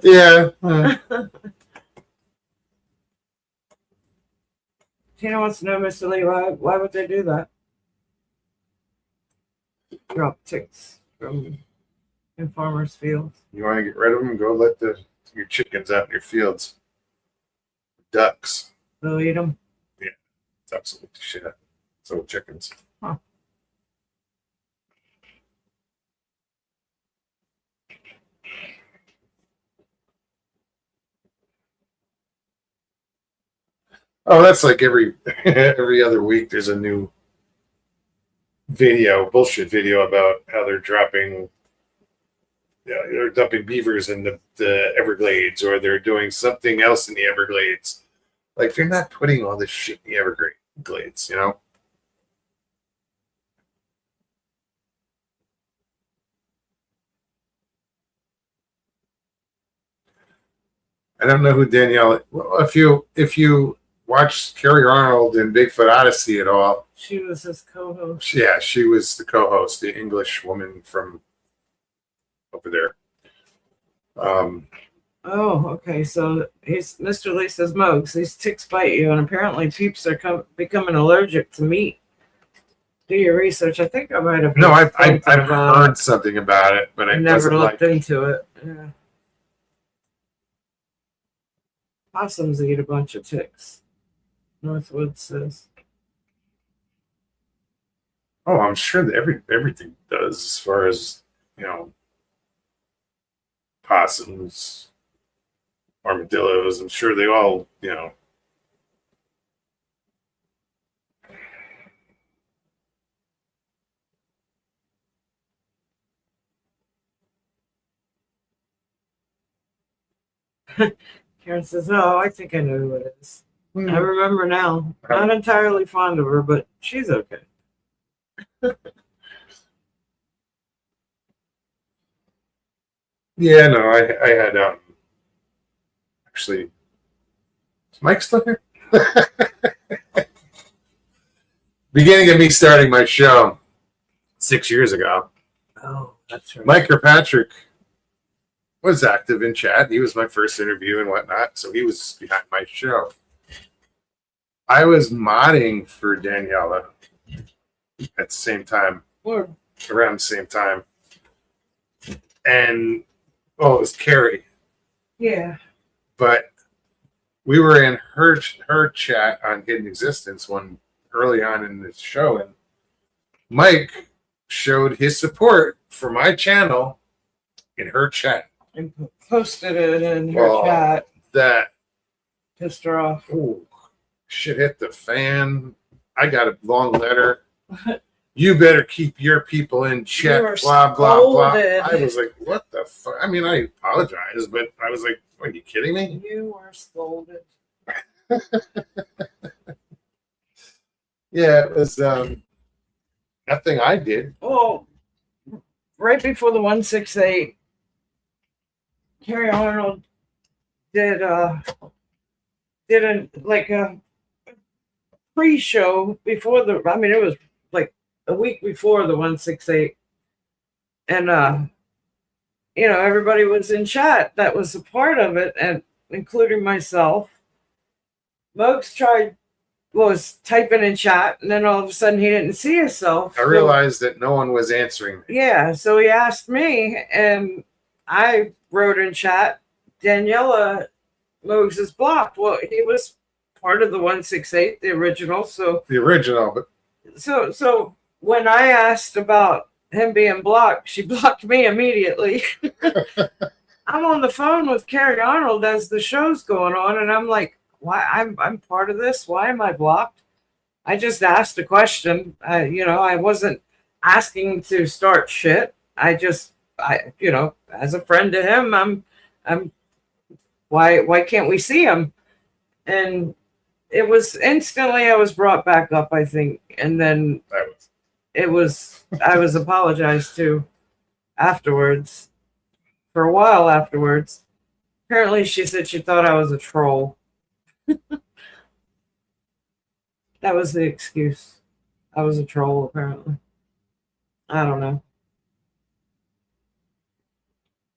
Speaker 1: Yeah.
Speaker 2: Tina wants to know, Mr. Lee, why would they do that? Drop ticks from in farmers' fields.
Speaker 1: You want to get rid of them? Go let your chickens out in your fields. Ducks.
Speaker 2: They'll eat them.
Speaker 1: Ducks will eat the shit out. So chickens.
Speaker 2: Huh.
Speaker 1: Oh, that's like every every other week. There's a new bullshit video about how they're dropping. Yeah, they're dumping beavers in the Everglades, or they're doing something else in the Everglades. Like, they're not putting all this shit in the Everglades, you know? I don't know who Danielle. Well, if you watch Carrie Arnold in Bigfoot Odyssey at all,
Speaker 2: She was his co-host.
Speaker 1: yeah, she was the co-host, the English woman from over there.
Speaker 2: Oh, okay. So he's Mr. Lee says, Mogs, these ticks bite you, and apparently peeps are becoming allergic to meat. Do your research. I think I might have.
Speaker 1: No, I've
Speaker 2: something about
Speaker 1: heard something about it, but
Speaker 2: it.
Speaker 1: I
Speaker 2: I never
Speaker 1: wasn't
Speaker 2: looked
Speaker 1: like.
Speaker 2: into it. Yeah. Possums eat a bunch of ticks. Northwood says.
Speaker 1: Oh, I'm sure that everything does, as far as, possums, armadillos. I'm sure they all,
Speaker 2: Karen says, "Oh, I think I know who it is. I remember now. Not entirely fond of her, but she's okay."
Speaker 1: Yeah, no, I had actually. Is Mike still here? Beginning of me starting my show 6 years ago,
Speaker 2: Oh, that's right.
Speaker 1: Mike Kirkpatrick was active in chat. He was my first interview and whatnot, so he was behind my show. I was modding for Daniela at the same time,
Speaker 2: Or
Speaker 1: around the same time. And, it was Carrie.
Speaker 2: yeah.
Speaker 1: But we were in her chat on Hidden Existence one early on in the show, and Mike showed his support for my channel in her chat.
Speaker 2: And posted it in her chat.
Speaker 1: That
Speaker 2: Pissed her off.
Speaker 1: shit hit the fan. I got a long letter. You better keep your people in check. Blah blah blah. I was like, what the fuck? I mean, I apologize, but I was like, are you kidding me?
Speaker 2: You were scolded.
Speaker 1: Yeah, it was nothing I did.
Speaker 2: Oh, right before the 168, Carrie Arnold did a pre-show before the. I mean, it was like a week before the 168, and everybody was in chat that was a part of it, and including myself. Mogs was typing in chat, and then all of a sudden he didn't see himself.
Speaker 1: I realized that no one was answering me.
Speaker 2: Yeah, so he asked me, and I wrote in chat, Daniela Mogs is blocked. Well, he was part of the 168, the original. So
Speaker 1: The original, but
Speaker 2: so when I asked about him being blocked, she blocked me immediately. I'm on the phone with Carrie Arnold as the show's going on, and I'm like, why? I'm part of this. Why am I blocked? I just asked a question. I wasn't asking to start shit. As a friend to him, I'm. Why can't we see him? And it was instantly I was brought back up, I think, and then I was apologized to afterwards. For a while afterwards, apparently she said she thought I was a troll. That was the excuse. I was a troll, apparently. I don't know.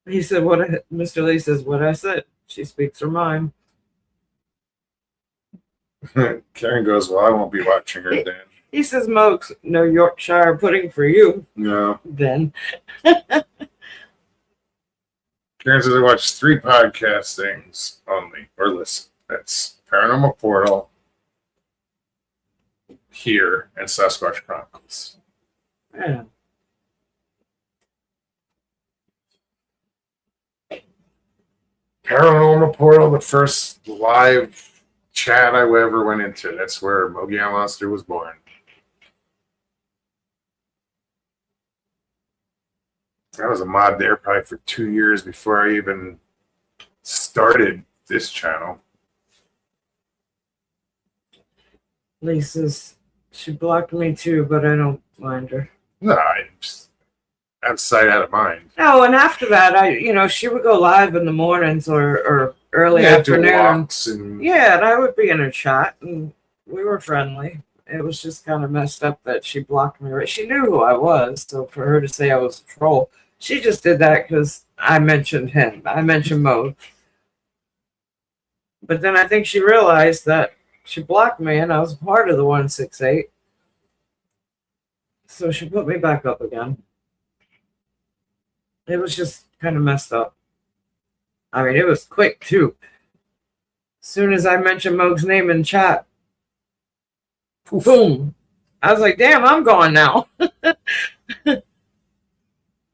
Speaker 2: He said, Mr. Lee says, what I said. She speaks her mind.
Speaker 1: Karen goes, well, I won't be watching her then.
Speaker 2: He says, Mokes, no Yorkshire pudding for you.
Speaker 1: No.
Speaker 2: Then.
Speaker 1: Karen says I watch 3 podcast things only, or listen. That's Paranormal Portal, Here, and Sasquatch Chronicles.
Speaker 2: Yeah.
Speaker 1: Paranormal Portal, the first live chat I ever went into. That's where Mogi Monster was born. I was a mod there probably for 2 years before I even started this channel.
Speaker 2: Lisa's, she blocked me too, but I don't mind her.
Speaker 1: No, I just out of sight, out of mind.
Speaker 2: No, and after that, she would go live in the mornings or early
Speaker 1: Yeah, do
Speaker 2: afternoon.
Speaker 1: walks and
Speaker 2: Yeah, and I would be in her chat, and we were friendly. It was just kind of messed up that she blocked me. Right, she knew who I was, so for her to say I was a troll, she just did that because I mentioned him. I mentioned Mo. But then I think she realized that she blocked me, and I was part of the 168. So she put me back up again. It was just kind of messed up. I mean, it was quick too. As soon as I mentioned Moog's name in chat, boom. I was like, damn, I'm gone now.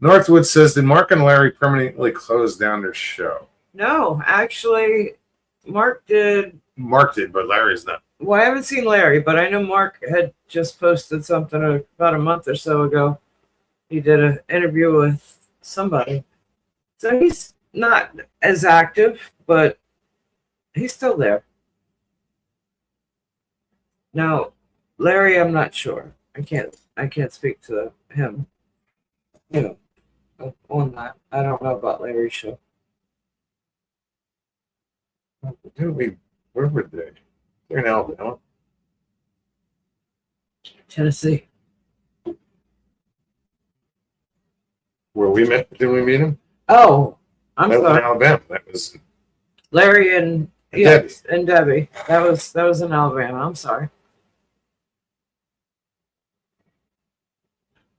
Speaker 1: Northwood says, did Mark and Larry permanently close down their show?
Speaker 2: No, actually, Mark did.
Speaker 1: Mark did, but Larry's not.
Speaker 2: Well, I haven't seen Larry, but I know Mark had just posted something about a month or so ago. He did an interview with somebody. So he's not as active, but he's still there. Now, Larry, I'm not sure. I can't speak to him. On that. I don't know about Larry's show.
Speaker 1: Where were they? They're in Alabama.
Speaker 2: Tennessee.
Speaker 1: Where we met? Did we meet him?
Speaker 2: Oh, I'm
Speaker 1: That was in
Speaker 2: sorry.
Speaker 1: Alabama. That was
Speaker 2: Larry and
Speaker 1: Debbie.
Speaker 2: and Debbie. That was in Alabama. I'm sorry.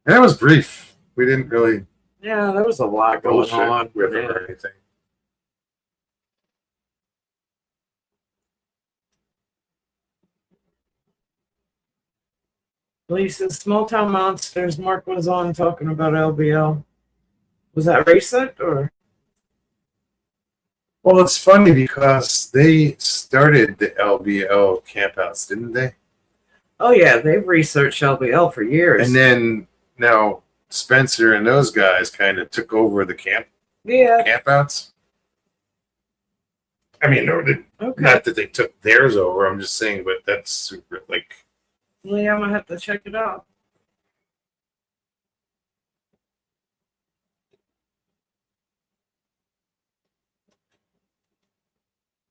Speaker 1: And that was brief. We didn't really
Speaker 2: Yeah, there was a lot going
Speaker 1: bullshit
Speaker 2: on.
Speaker 1: with him
Speaker 2: Yeah.
Speaker 1: or anything.
Speaker 2: Lisa, Small Town Monsters. Mark was on talking about LBL. Was that recent or?
Speaker 1: Well, it's funny because they started the LBL campouts, didn't they?
Speaker 2: Oh yeah, they've researched LBL for years.
Speaker 1: And then now Spencer and those guys kind of took over the
Speaker 2: yeah.
Speaker 1: campouts. I mean,
Speaker 2: Okay.
Speaker 1: not that they took theirs over. I'm just saying, but that's super, like,
Speaker 2: Well, yeah, I'm gonna have to check it out.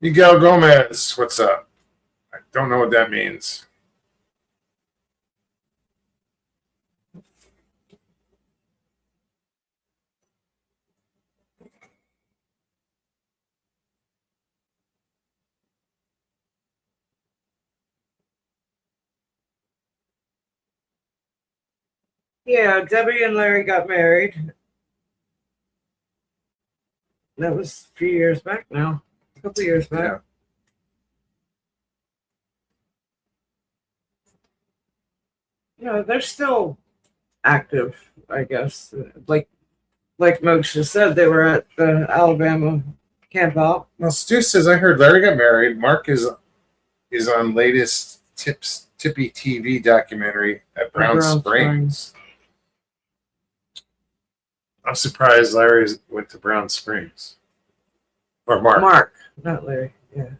Speaker 1: Miguel Gomez, what's up? I don't know what that means.
Speaker 2: Yeah, Debbie and Larry got married. That was a few years back now. A couple years back.
Speaker 1: Yeah.
Speaker 2: They're still active, I guess. Like Moach just said, they were at the Alabama camp out.
Speaker 1: Well, Stu says I heard Larry got married. Mark is on latest Tippy TV documentary at Brown Springs. I'm surprised Larry went to Brown Springs. Or Mark.
Speaker 2: Mark, not Larry. Yeah.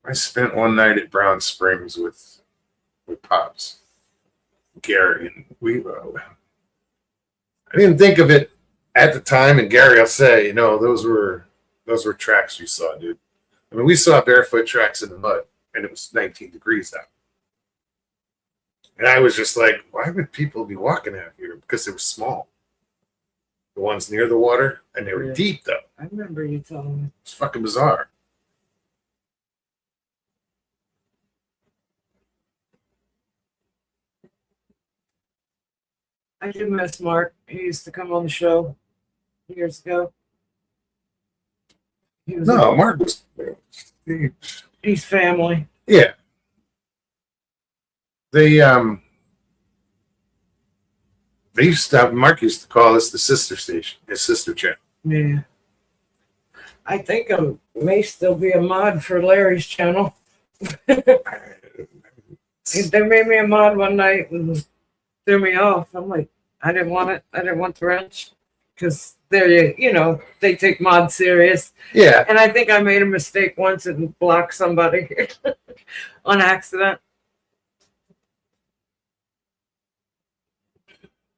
Speaker 1: I spent one night at Brown Springs with Pops, Gary, and I didn't think of it at the time, and Gary will say, those were Those were tracks you saw, dude. I mean, we saw barefoot tracks in the mud, and it was 19 degrees out. And I was just like, why would people be walking out here? Because they were small. The ones near the water, and they were
Speaker 2: Yeah.
Speaker 1: deep, though.
Speaker 2: I remember you telling me.
Speaker 1: It's fucking bizarre.
Speaker 2: I do miss Mark. He used to come on the show years ago. He was
Speaker 1: No, Mark was.
Speaker 2: he's family.
Speaker 1: Yeah. They used to Mark used to call this the sister station, his sister channel.
Speaker 2: Yeah. I think I may still be a mod for Larry's channel. They made me a mod one night and threw me off. I'm like, I didn't want it. I didn't want the wrench because they're, they take mod serious.
Speaker 1: Yeah.
Speaker 2: And I think I made a mistake once and blocked somebody on accident.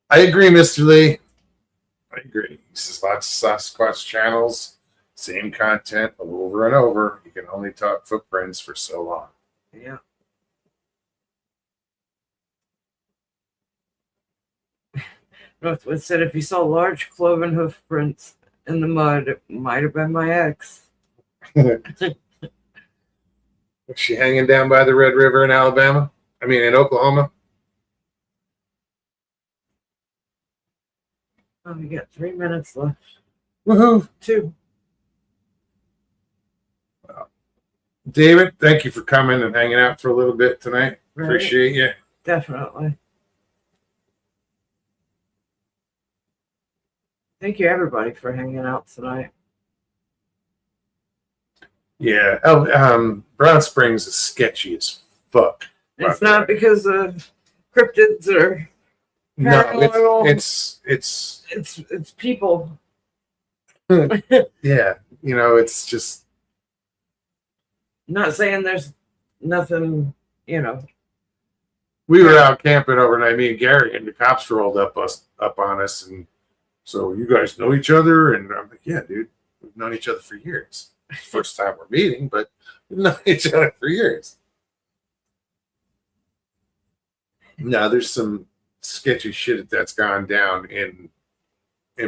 Speaker 1: I agree, Mr. Lee. I agree. This is lots of Sasquatch channels, same content over and over. You can only talk footprints for so long.
Speaker 2: Yeah. Northwood said if you saw large cloven hoof prints in the mud, it might have been my ex.
Speaker 1: Was she hanging down by the Red River in Alabama? I mean, in Oklahoma?
Speaker 2: Oh, we got 3 minutes left.
Speaker 1: Woohoo.
Speaker 2: 2.
Speaker 1: David, thank you for coming and hanging out for a little bit tonight.
Speaker 2: Right.
Speaker 1: Appreciate you.
Speaker 2: Definitely. Thank you, everybody, for hanging out tonight.
Speaker 1: Yeah. Brown Springs is sketchy as fuck.
Speaker 2: It's not because of cryptids or
Speaker 1: No,
Speaker 2: paranormal.
Speaker 1: it's
Speaker 2: people.
Speaker 1: yeah. It's just
Speaker 2: Not saying there's nothing,
Speaker 1: we were out camping overnight, me and Gary, and the cops rolled up on us, and so you guys know each other, and I'm like, yeah, dude, we've known each other for years. First time we're meeting, but we've known each other for years. No, there's some sketchy shit that's gone down in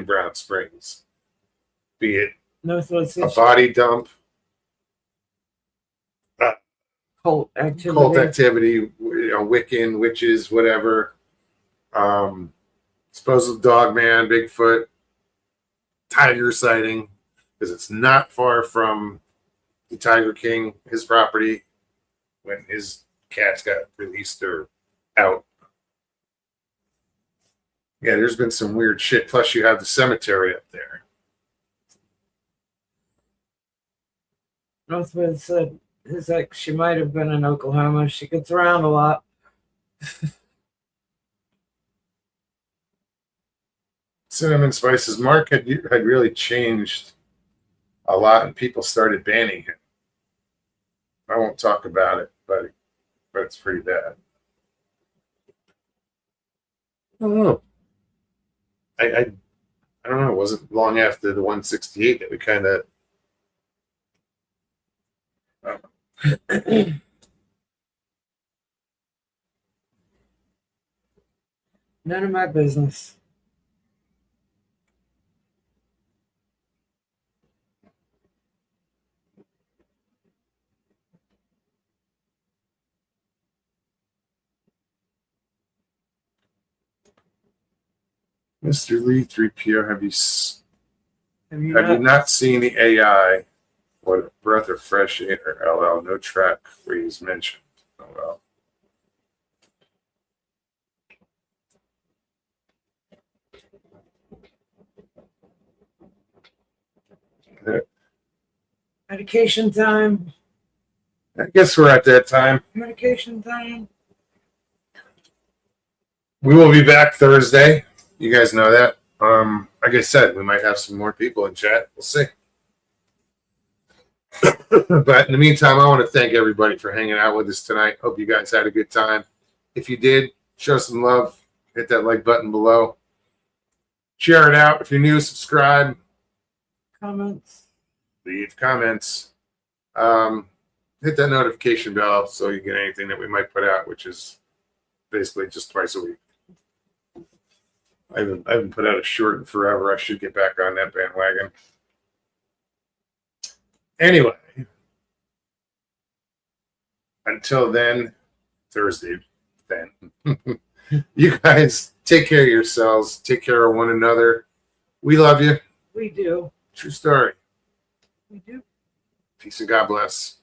Speaker 1: Brown Springs. Be it
Speaker 2: Northwood
Speaker 1: a body dump,
Speaker 2: cult activity.
Speaker 1: cult activity, Wiccan, witches, whatever. Supposed dog man, Bigfoot, tiger sighting, because it's not far from the Tiger King, his property, when his cats got released or out. Yeah, there's been some weird shit. Plus, you have the cemetery up there.
Speaker 2: Northwood said his ex, she might have been in Oklahoma. She gets around a lot.
Speaker 1: Cinnamon Spices. Mark had really changed a lot, and people started banning him. I won't talk about it, but it's pretty bad. I don't know. I don't know. It wasn't long after the 168 that we kind of.
Speaker 2: None of my business.
Speaker 1: Mr. Lee, 3PO, have you
Speaker 2: Have you
Speaker 1: not seen the AI? What a breath of fresh air, LL. No track where he's mentioned. Oh, well.
Speaker 2: Medication time.
Speaker 1: I guess we're at that time.
Speaker 2: Medication time.
Speaker 1: We will be back Thursday. You guys know that. Like I said, we might have some more people in chat. We'll see. But in the meantime, I want to thank everybody for hanging out with us tonight. Hope you guys had a good time. If you did, show some love. Hit that like button below. Share it out. If you're new, subscribe.
Speaker 2: Comments.
Speaker 1: leave comments, hit that notification bell so you get anything that we might put out, which is basically just twice a week. I haven't put out a short in forever. I should get back on that bandwagon. Anyway, until then, Thursday, then. You guys take care of yourselves. Take care of one another. We love you.
Speaker 2: We do.
Speaker 1: True story.
Speaker 2: We do.
Speaker 1: Peace and God bless.